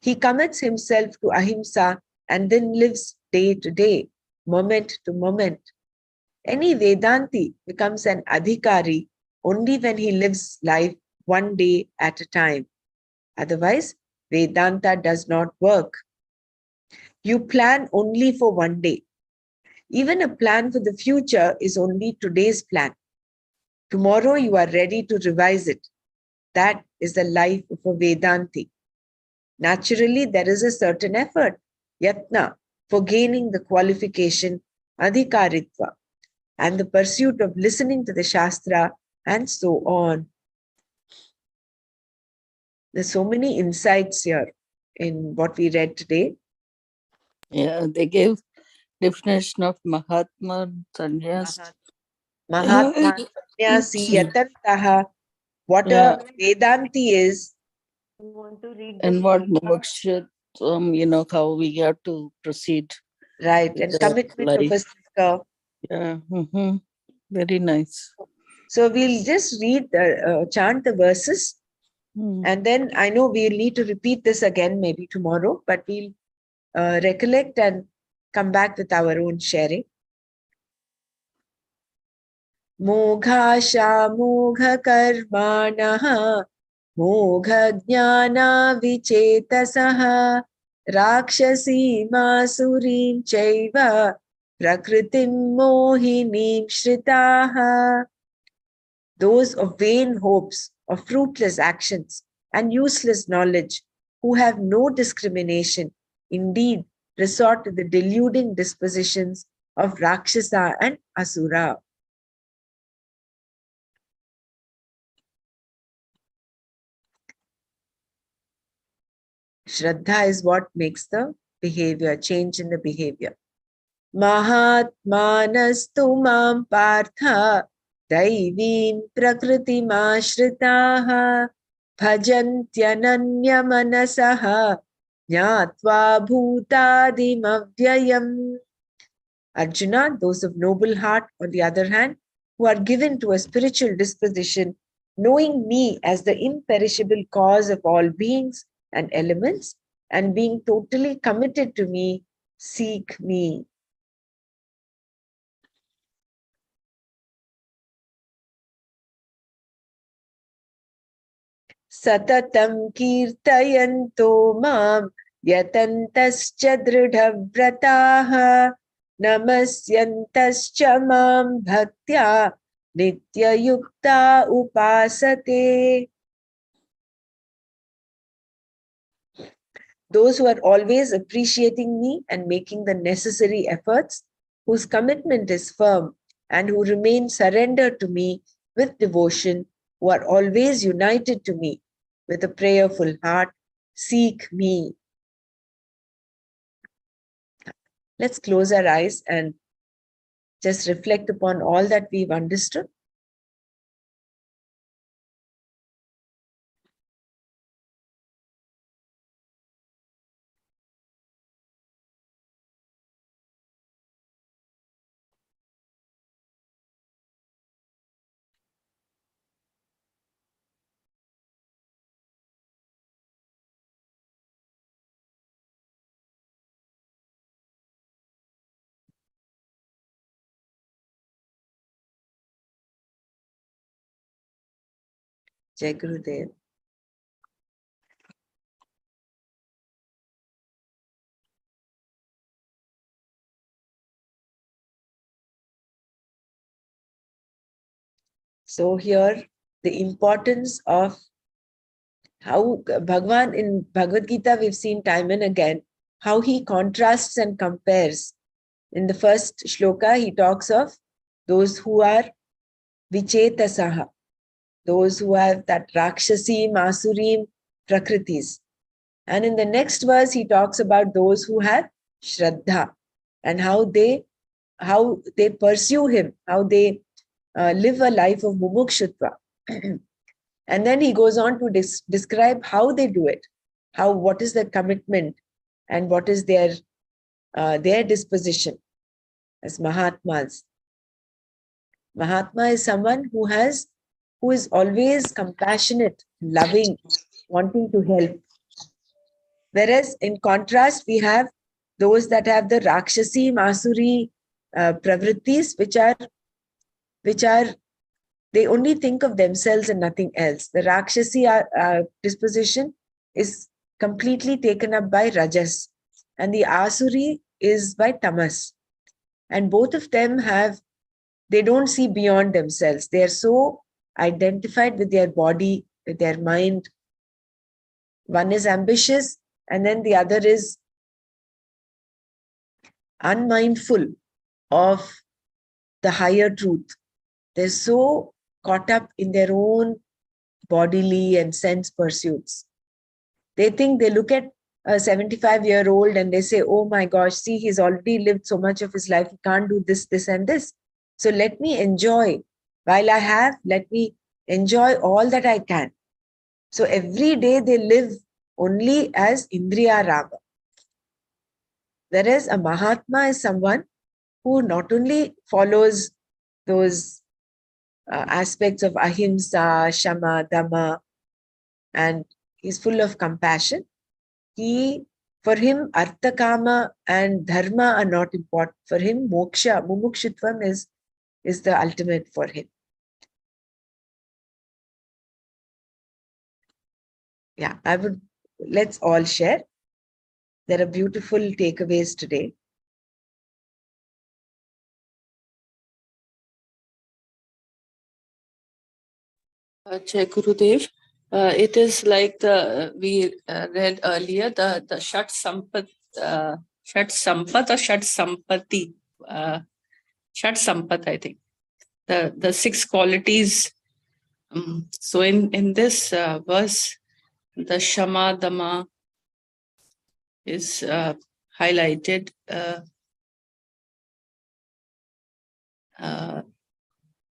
He commits himself to ahimsa and then lives day to day, moment to moment. Any Vedanti becomes an adhikari only when he lives life one day at a time. Otherwise, Vedanta does not work. You plan only for one day. Even a plan for the future is only today's plan. Tomorrow you are ready to revise it. That is the life of a Vedanti. Naturally, there is a certain effort, yatna, for gaining the qualification, adhikaritva, and the pursuit of listening to the Shastra, and so on. There's so many insights here in what we read today. Yeah, they gave definition of Mahatma, sannyas. Mahatma, sannyasi, yatantaha, what Yeah, a Vedanti is. You want to read the and what shloka? moksha, how we have to proceed Right, with and the commitment of a life. seeker. Yeah, very nice. So we'll just read chant the verses, and then I know we'll need to repeat this again maybe tomorrow, but we'll recollect and come back with our own sharing. Moghasha mogha karmanaha mogha jnana vichetasaha rakshasi masurim chaiva prakritim mohinim shritaha. Those of vain hopes, of fruitless actions, and useless knowledge, who have no discrimination, indeed resort to the deluding dispositions of Rakshasa and Asura. Shraddha is what makes the behavior, change in the behavior. Mahatmanastu mam partha daivim prakritimashritaha bhajantyananya manasaha jnatva bhutadimavyayam. Arjuna, those of noble heart, on the other hand, who are given to a spiritual disposition, knowing me as the imperishable cause of all beings and elements, and being totally committed to me, seek me. Satatam kirtayanto mam yatantascha dridhavrataha namasyantascha mam bhaktya nityayukta upasate. Those who are always appreciating me and making the necessary efforts, whose commitment is firm and who remain surrendered to me with devotion, who are always united to me with a prayerful heart, seek me. Let's close our eyes and just reflect upon all that we've understood. Jai Gurudev. So here, the importance of how Bhagavan in Bhagavad Gita, we've seen time and again, how he contrasts and compares. In the first shloka, he talks of those who are vichetasaha, those who have that rakshasim, asurim, prakritis. And in the next verse, he talks about those who have shraddha and how they pursue him, how they live a life of mumukshutva. And then he goes on to describe how they do it, what is their commitment and what is their disposition as Mahatmas. Mahatma is someone who is always compassionate, loving, wanting to help. Whereas in contrast, we have those that have the Rakshasi, Masuri pravrittis, which are they only think of themselves and nothing else. The Rakshasi disposition is completely taken up by Rajas, and the Asuri is by Tamas. And both of them they don't see beyond themselves. They are so identified with their body, with their mind. One is ambitious, and then the other is unmindful of the higher truth. They're so caught up in their own bodily and sense pursuits. They look at a 75-year-old and they say, oh my gosh, see, he's already lived so much of his life. He can't do this, this and this. So let me enjoy. While let me enjoy all that I can. So every day they live only as Indriya Rama. Whereas a Mahatma is someone who not only follows those aspects of ahimsa, shama, dhamma, and he's full of compassion. For him, artha, kama and dharma are not important. For him, moksha, mumukshutvam is the ultimate for him. Yeah, let's all share. There are beautiful takeaways today. Jai Gurudev. It is like we read earlier, the Shat Sampat, Shat Sampat or Shat Sampati, Shat Sampat, I think. The 6 qualities. So in this verse, the Shama Dhamma is highlighted.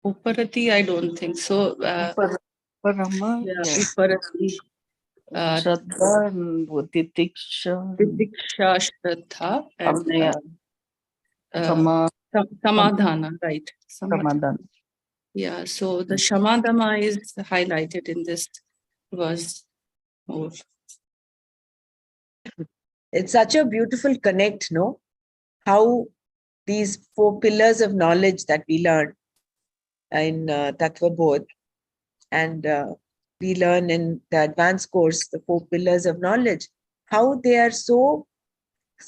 Uparati, I don't think so. Uparama, yes. Uparati. Shraddha and Titiksha. Titiksha, Shraddha, and Samadhana, right? Samadhana. Yeah, so the Shamadama is highlighted in this verse more. It's such a beautiful connect, no? How these 4 pillars of knowledge that we learn in Tattva Bodh, and we learn in the advanced course, the 4 pillars of knowledge, how they are so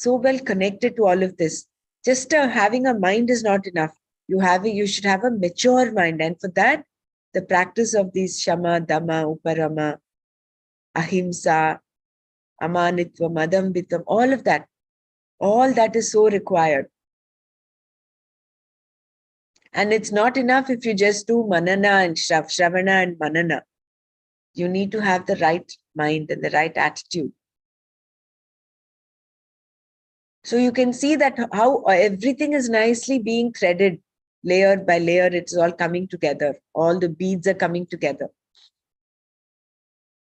well connected to all of this. Just having a mind is not enough. You should have a mature mind, and for that, the practice of these Shama, Dhamma, Uparama, Ahimsa, Amanitva, Madambitam, all that is so required. And it's not enough if you just do Manana and Shravana and Manana. You need to have the right mind and the right attitude. So you can see that how everything is nicely being threaded layer by layer, it's all coming together. All the beads are coming together.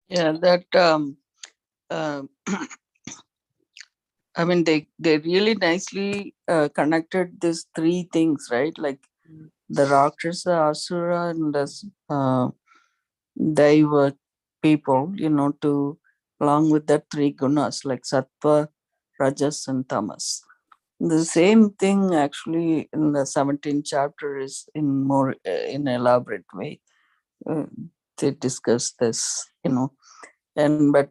Yeah, that uh, I mean, they really nicely connected these three things, right? Like the Rakshasa, Asura, and the Daiva people, to along with the three gunas like Sattva, Rajas, and Tamas. The same thing actually in the 17th chapter is in more in elaborate way. Uh, they discuss this, and but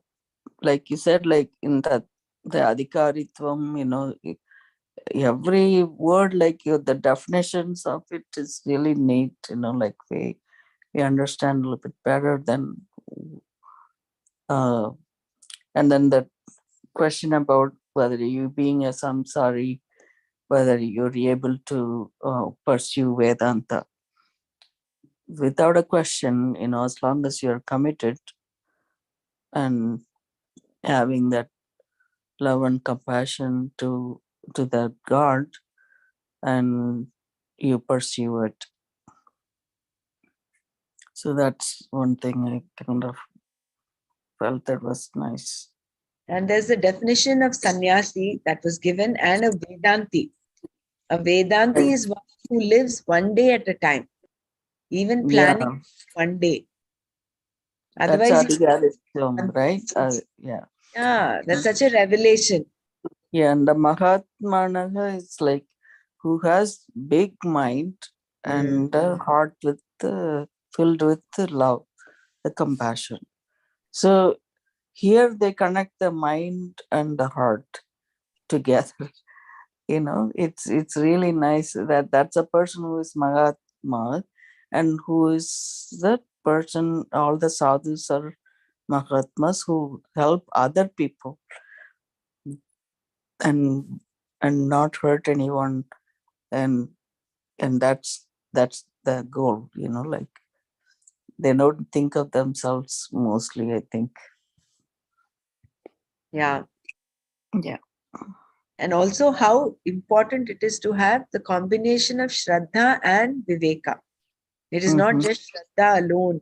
like you said, like in the adhikaritvam, every word, like the definitions of it is really neat, like we understand a little bit better than uh and then the question about whether you being a samsari, whether you're able to pursue Vedanta without a question, as long as you're committed and having that love and compassion to that God, and you pursue it. So that's one thing I kind of felt that was nice. And there's a definition of sannyasi that was given, and a Vedanti. A Vedanti Right. is one who lives one day at a time, even planning Yeah, one day. that's Otherwise, Adhikaritvam, right? Yeah. yeah, that's such a revelation. Yeah, and the Mahatmanaha is like who has big mind Mm. and a heart with filled with the love, the compassion. So here they connect the mind and the heart together. It's really nice that that's a person who is Mahatma, and who is the person, all the sadhus are Mahatmas who help other people and not hurt anyone, and that's the goal, like they don't think of themselves mostly, I think. Yeah. Yeah. And also how important it is to have the combination of Shraddha and Viveka. It is not Mm-hmm. just Shraddha alone.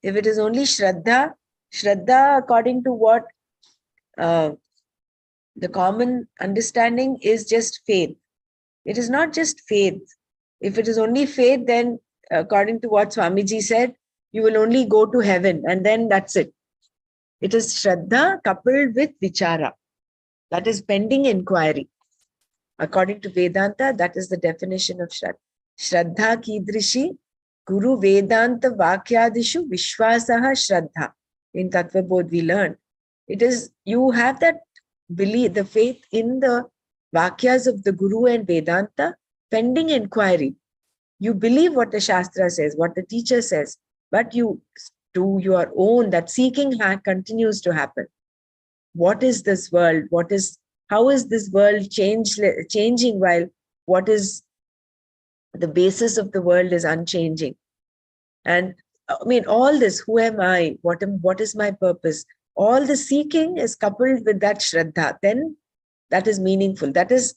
If it is only Shraddha, Shraddha, according to what uh, the common understanding is just faith. It is not just faith. If it is only faith, then according to what Swamiji said, you will only go to heaven and then that's it. It is Shraddha coupled with Vichara. That is pending inquiry. According to Vedanta, that is the definition of Shraddha. Shraddha Kidrishi Guru Vedanta Vakyadishu Vishwasaha Shraddha. In Tattva Bodh we learn. It is, you have that belief, the faith in the Vakyas of the Guru and Vedanta, pending inquiry. You believe what the Shastra says, what the teacher says, but you do your own, that seeking continues to happen. What is this world? How is this world changing while what is the basis of the world is unchanging? And I mean, all this, who am I? What is my purpose? All the seeking is coupled with that Shraddha. Then that is meaningful. That is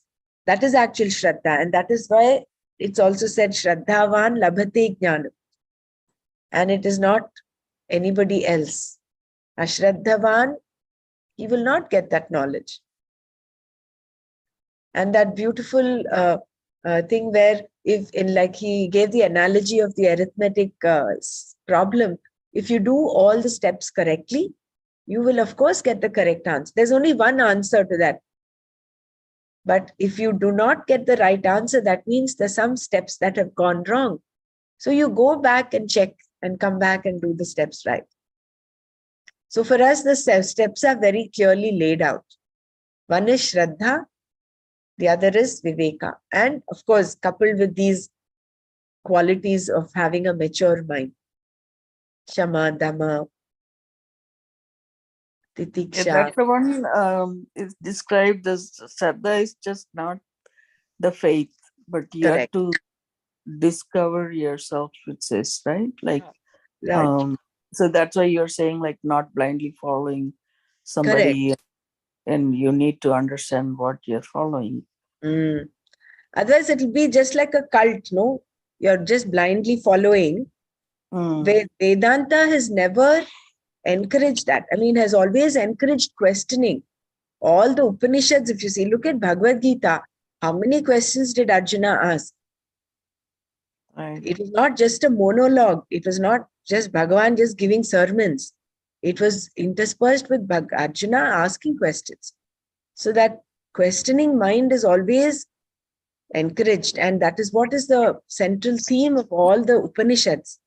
actual Shraddha. And that is why it's also said Shraddhavan labhate jnanam. And it is not anybody else. Ashraddhavan, he will not get that knowledge. And that beautiful thing where, if in, like he gave the analogy of the arithmetic problem, if you do all the steps correctly, you will of course get the correct answer. There's only one answer to that. But if you do not get the right answer, that means there's some steps that have gone wrong. So you go back and check and come back and do the steps right. So for us, the steps are very clearly laid out. One is Shraddha, the other is Viveka. And of course, coupled with these qualities of having a mature mind. Shama, Dhamma, Yeah, Titiksha. that's the one is described as Shraddha is just not the faith, but you have Correct. to discover yourself, it says, right? Like, Right. so that's why you're saying, like, not blindly following Correct. somebody, and you need to understand what you're following. Mm. Otherwise, it will be just like a cult, no? You're just blindly following. Vedanta has never encouraged that. I mean, has always encouraged questioning. All the Upanishads, if you see, look at Bhagavad Gita. How many questions did Arjuna ask? Right. It was not just a monologue. It was not just Bhagavan just giving sermons. It was interspersed with Arjuna asking questions. So that questioning mind is always encouraged. And that is what is the central theme of all the Upanishads.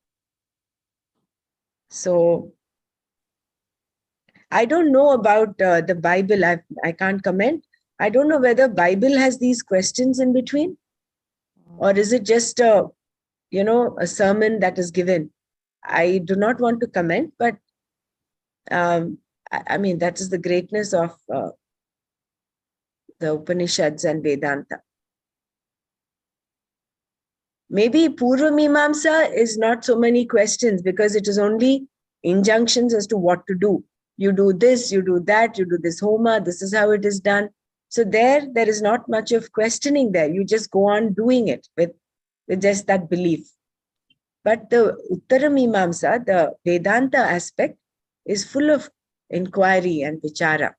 So I don't know about the Bible. I can't comment. I don't know whether Bible has these questions in between, or is it just a sermon that is given. I do not want to comment, but I mean, that is the greatness of the Upanishads and Vedanta. Maybe Purva Mimamsa is not so many questions because it is only injunctions as to what to do. You do this, you do that, you do this homa, this is how it is done. So there is not much of questioning there. You just go on doing it with just that belief. But the Uttara Mimamsa, the Vedanta aspect, is full of inquiry and vichara.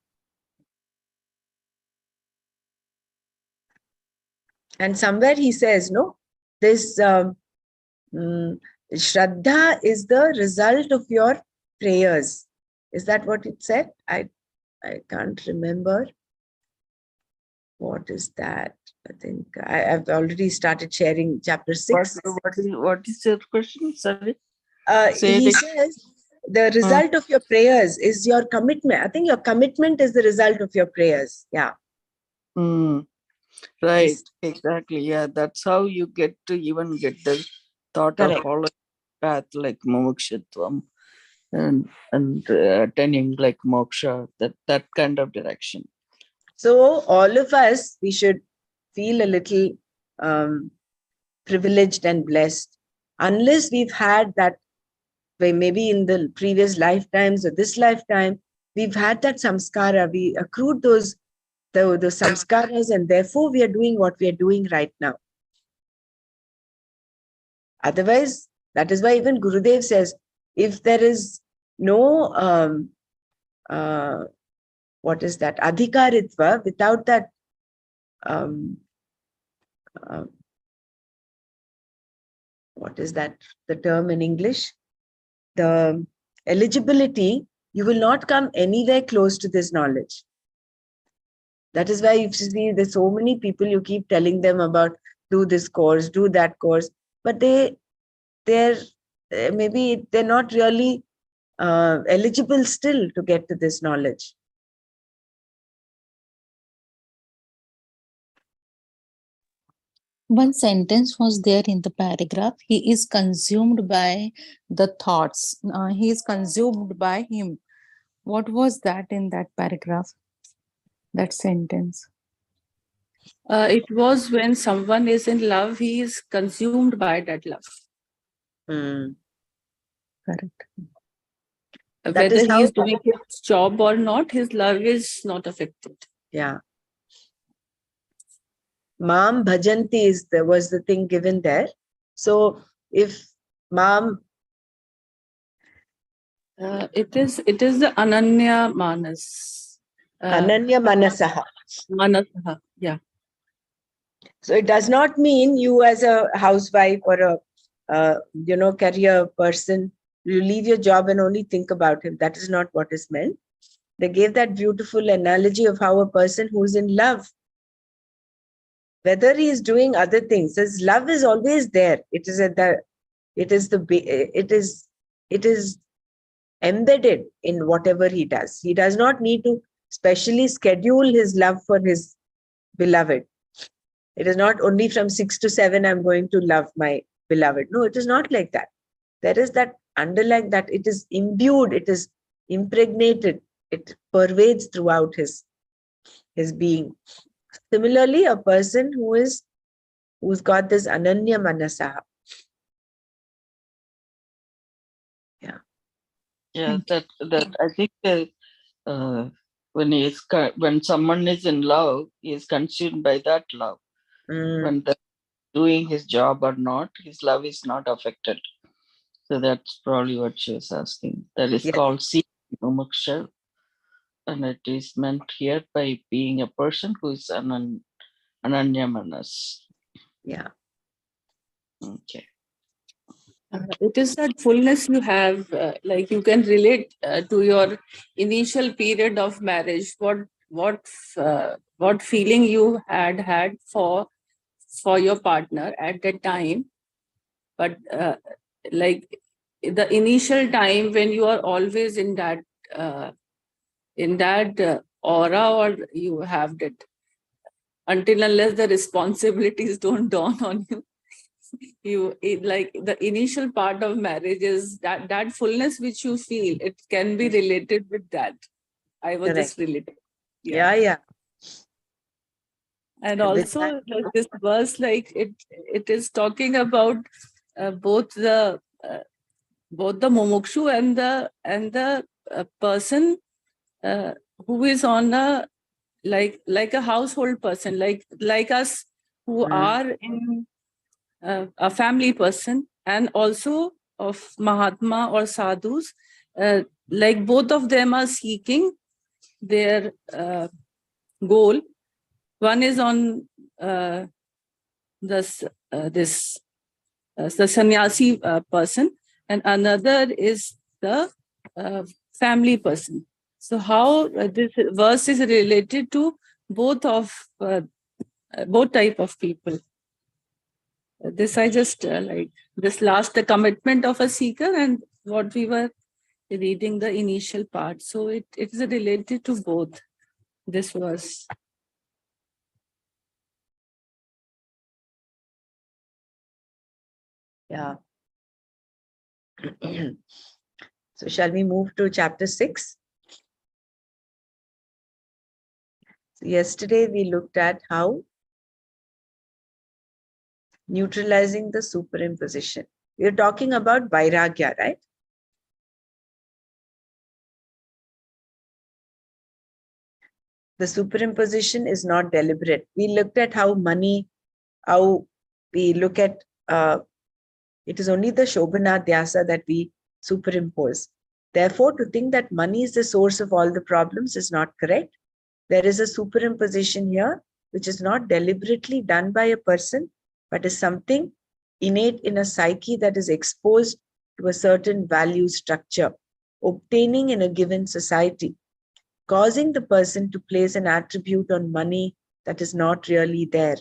And somewhere he says, no, this Shraddha is the result of your prayers. Is that what it said? I can't remember. What is that? I think I've already started sharing chapter 6. What is your question? Sorry. He says, the result of your prayers is your commitment. I think your commitment is the result of your prayers. Yeah. Right. Exactly. Yeah. That's how you get to even get the thought Correct. of following path like mumukshitvam and attaining like moksha, that kind of direction. So all of us, we should feel a little privileged and blessed. Unless we've had that, maybe in the previous lifetimes or this lifetime, we've had that samskara, we accrued the samskaras, and therefore we are doing what we are doing right now. Otherwise, that is why even Gurudev says, if there is no, what is that, adhikaritva, without that, what is that, the term in English? The eligibility, you will not come anywhere close to this knowledge. That is why you see there's so many people you keep telling them about, do this course, do that course, but they're maybe they're not really eligible still to get to this knowledge. One sentence was there in the paragraph. He is consumed by the thoughts. He is consumed by him. What was that in that paragraph? That sentence. It was when someone is in love, he is consumed by that love. Correct. Whether he is doing his job or not, his love is not affected. Yeah. Mam bhajanti was the thing given there. So if Mam, it is the Ananya Manas. Ananya Manasaha. Manasaha, yeah. So it does not mean you as a housewife or a career person, you leave your job and only think about him. That is not what is meant. They gave that beautiful analogy of how a person who is in love, whether he is doing other things, his love is always there. It is embedded in whatever he does. He does not need to specially schedule his love for his beloved. It is not only from 6 to 7 I'm going to love my beloved. No, it is not like that. There is that underlying, that it is imbued, it is impregnated, it pervades throughout his being. Similarly, a person who's got this Ananya Manasaha. Yeah. Yeah, that I think when someone is in love, he is consumed by that love. Whether doing his job or not, his love is not affected. So that's probably what she was asking. That is called Mumuksha, and it is meant here by being a person who is Ananya Manas. Yeah. Okay. It is that fullness you have, like you can relate to your initial period of marriage. What feeling you had for your partner at that time, but like the initial time when you are always uh, in that aura, or you have that until unless the responsibilities don't dawn on you. Like the initial part of marriage is that fullness which you feel, it can be related with that. I was Correct. just related. Yeah. And also like this verse, like it is talking about both the mumukshu and the person who is on a like a household person, like us, who are in a family person, and also of Mahatma or sadhus, like both of them are seeking their goal. One is on this the sannyasi person, and another is the uh, family person. So how this verse is related to both type of people. This I just like this last, the commitment of a seeker, and what we were reading the initial part. So it is related to both. This was. Yeah. So shall we move to chapter 6? So yesterday we looked at how neutralizing the superimposition. We are talking about vairagya, right? The superimposition is not deliberate. We looked at how we look at, it is only the Shobhana Dhyasa that we superimpose. Therefore, to think that money is the source of all the problems is not correct. There is a superimposition here, which is not deliberately done by a person, but is something innate in a psyche that is exposed to a certain value structure, obtaining in a given society, causing the person to place an attribute on money that is not really there.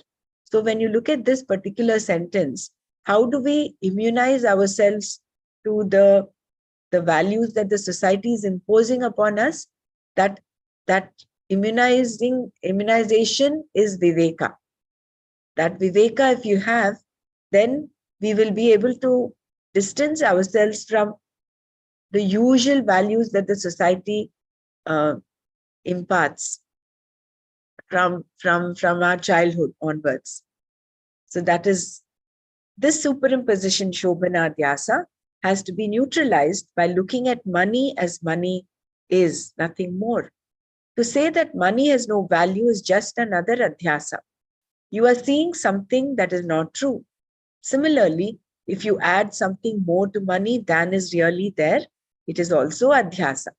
So when you look at this particular sentence, how do we immunize ourselves to the values that the society is imposing upon us? That immunization is viveka. That viveka, if you have, then we will be able to distance ourselves from the usual values that the society imparts from our childhood onwards. So that is, this superimposition Shobhana Dhyasa has to be neutralized by looking at money as money is, nothing more. To say that money has no value is just another adhyasa. You are seeing something that is not true. Similarly, if you add something more to money than is really there, it is also adhyasa.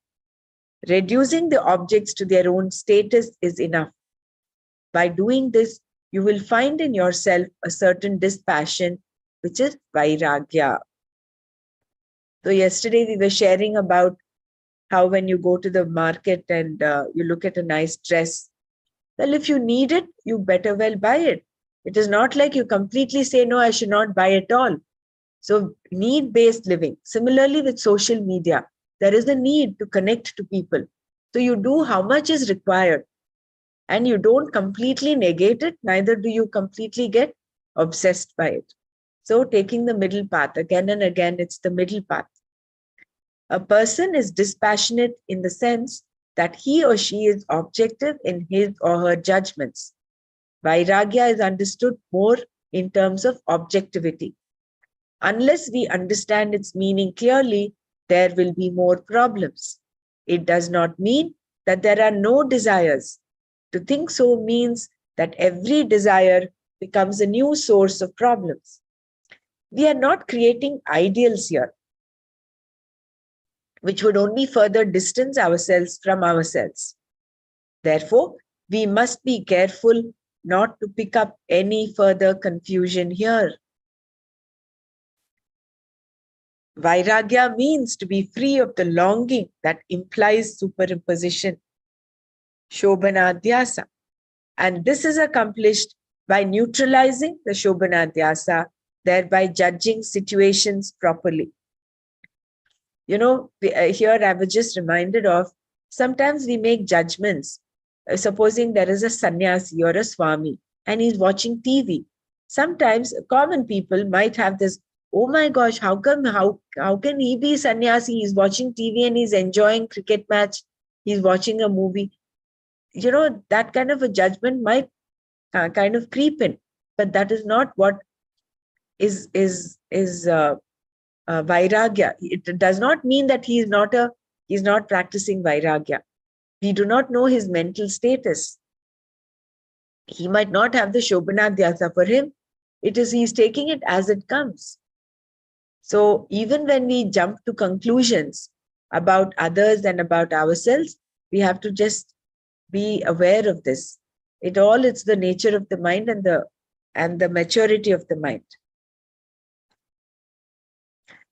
Reducing the objects to their own status is enough. By doing this, you will find in yourself a certain dispassion, which is vairagya. So yesterday we were sharing about how when you go to the market and you look at a nice dress, well, if you need it, you better well buy it. It is not like you completely say, no, I should not buy at all. So need-based living. Similarly with social media, there is a need to connect to people. So you do how much is required. And you don't completely negate it, neither do you completely get obsessed by it. So taking the middle path, again and again, it's the middle path. A person is dispassionate in the sense that he or she is objective in his or her judgments. Vairagya is understood more in terms of objectivity. Unless we understand its meaning clearly, there will be more problems. It does not mean that there are no desires. To think so means that every desire becomes a new source of problems. We are not creating ideals here, which would only further distance ourselves from ourselves. Therefore, we must be careful not to pick up any further confusion here. Vairagya means to be free of the longing that implies superimposition, Shobhanadhyasa. And this is accomplished by neutralizing the Shobhanadhyasa, thereby judging situations properly. You know, here I was just reminded of, sometimes we make judgments. Supposing there is a sannyasi or a swami and he's watching TV. Sometimes common people might have this, oh my gosh, how can he be sannyasi? He's watching TV and he's enjoying cricket match. He's watching a movie. You know, that kind of a judgment might kind of creep in, but that is not what is vairagya. It does not mean that he's not practicing vairagya. We do not know his mental status. He might not have the Shobhanadhyasa. For him, he's taking it as it comes. So even when we jump to conclusions about others and about ourselves, we have to just be aware of this. It's the nature of the mind and the maturity of the mind.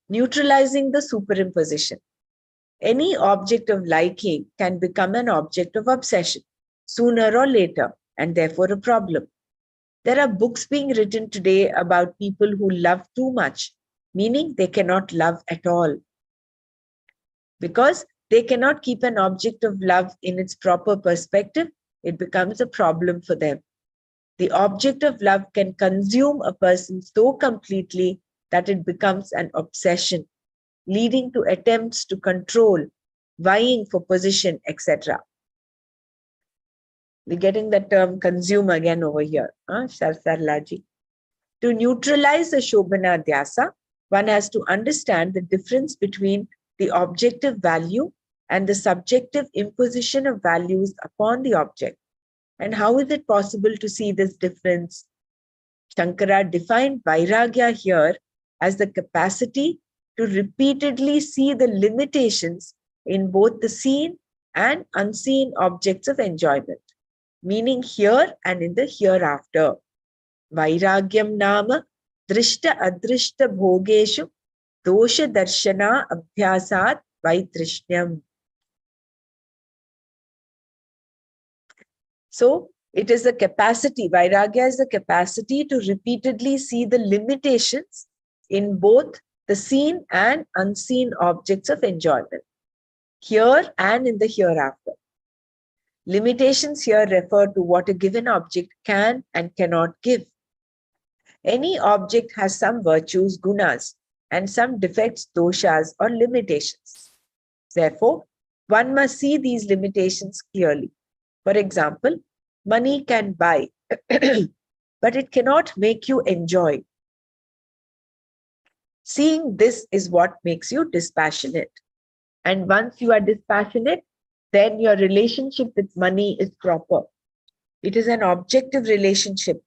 Neutralizing the superimposition. Any object of liking can become an object of obsession sooner or later, and therefore a problem. There are books being written today about people who love too much, meaning they cannot love at all. Because they cannot keep an object of love in its proper perspective, it becomes a problem for them. The object of love can consume a person so completely that it becomes an obsession, leading to attempts to control, vying for position, etc. We're getting the term consume again over here, Sarlaji. To neutralize the Shobhanadhyasa, one has to understand the difference between the objective value and the subjective imposition of values upon the object. And how is it possible to see this difference? Shankara defined Vairagya here as the capacity to repeatedly see the limitations in both the seen and unseen objects of enjoyment, meaning here and in the hereafter. Vairagyam nama drishta adrishta bhogeshu dosha darshana abhyasat vaitrishyam. So it is the capacity, Vairagya is the capacity to repeatedly see the limitations in both the seen and unseen objects of enjoyment, here and in the hereafter. Limitations here refer to what a given object can and cannot give. Any object has some virtues, gunas, and some defects, doshas, or limitations. Therefore, one must see these limitations clearly. For example, money can buy, but it cannot make you enjoy. Seeing this is what makes you dispassionate. And once you are dispassionate, then your relationship with money is proper. It is an objective relationship,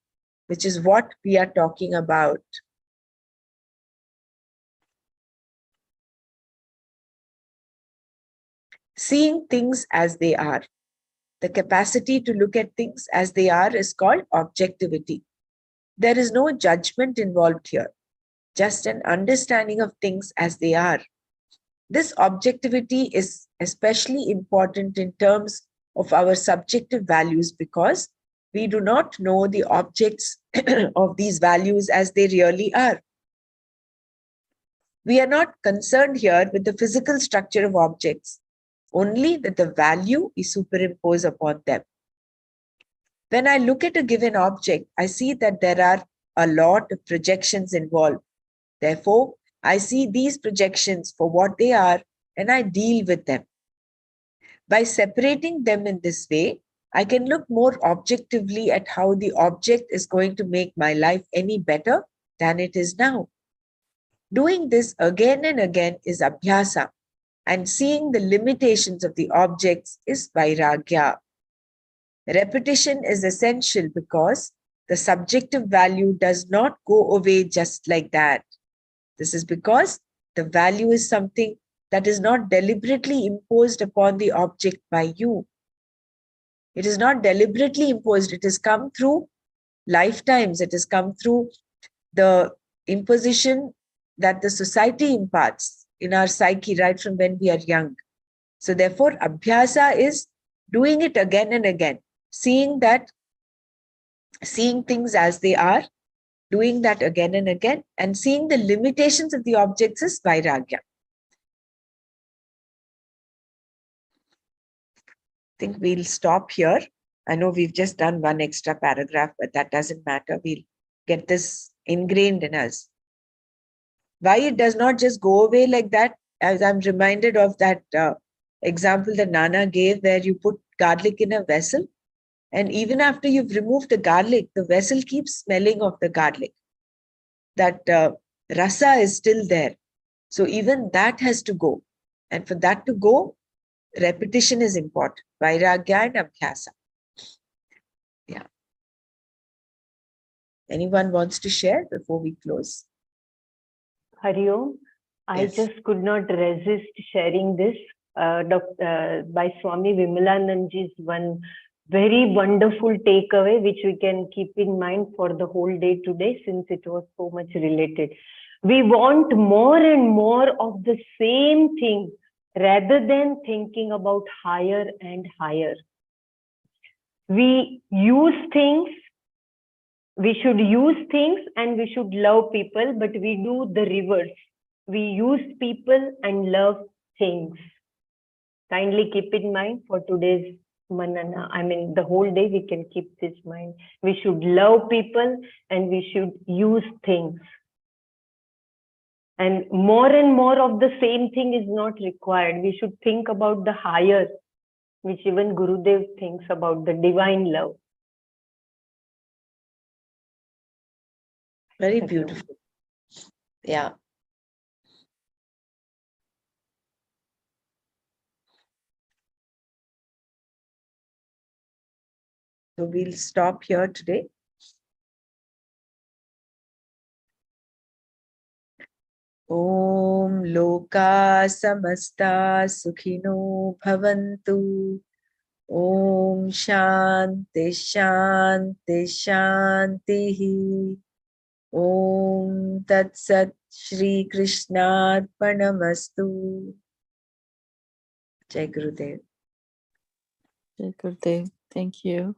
which is what we are talking about. Seeing things as they are. The capacity to look at things as they are is called objectivity. There is no judgment involved here, just an understanding of things as they are. This objectivity is especially important in terms of our subjective values because we do not know the objects of these values as they really are. We are not concerned here with the physical structure of objects, only that the value is superimposed upon them. When I look at a given object, I see that there are a lot of projections involved. Therefore, I see these projections for what they are and I deal with them. By separating them in this way, I can look more objectively at how the object is going to make my life any better than it is now. Doing this again and again is abhyasa, and seeing the limitations of the objects is vairagya. Repetition is essential because the subjective value does not go away just like that. This is because the value is something that is not deliberately imposed upon the object by you. It is not deliberately imposed. It has come through lifetimes. It has come through the imposition that the society imparts in our psyche right from when we are young. So therefore, abhyasa is doing it again and again, seeing things as they are, doing that again and again, and seeing the limitations of the objects is vairagya. I think we'll stop here. I know we've just done one extra paragraph, but that doesn't matter. We'll get this ingrained in us. Why it does not just go away like that, as I'm reminded of that example that Nana gave, where you put garlic in a vessel, and even after you've removed the garlic, the vessel keeps smelling of the garlic. That rasa is still there. So even that has to go. And for that to go, repetition is important. Vairagya and abhyasa. Yeah. Anyone wants to share before we close? Hari Om, I Yes. just could not resist sharing this by Swami Vimalanandji's one very wonderful takeaway, which we can keep in mind for the whole day today, since it was so much related. We want more and more of the same thing rather than thinking about higher and higher. We use things, we should use things and we should love people, but we do the reverse. We use people and love things. Kindly keep in mind for today's Manana. I mean, the whole day we can keep this in mind. We should love people and we should use things. And more of the same thing is not required. We should think about the higher, which even Gurudev thinks about, the divine love. Very Thank you. beautiful. Yeah. So we'll stop here today. Om Loka Samasta Sukhino Bhavantu. Om Shanti Shanti Shanti. Om Tat Sat Shri Krishna Arpanamastu. Jai Gurudev. Jai Gurudev. Thank you.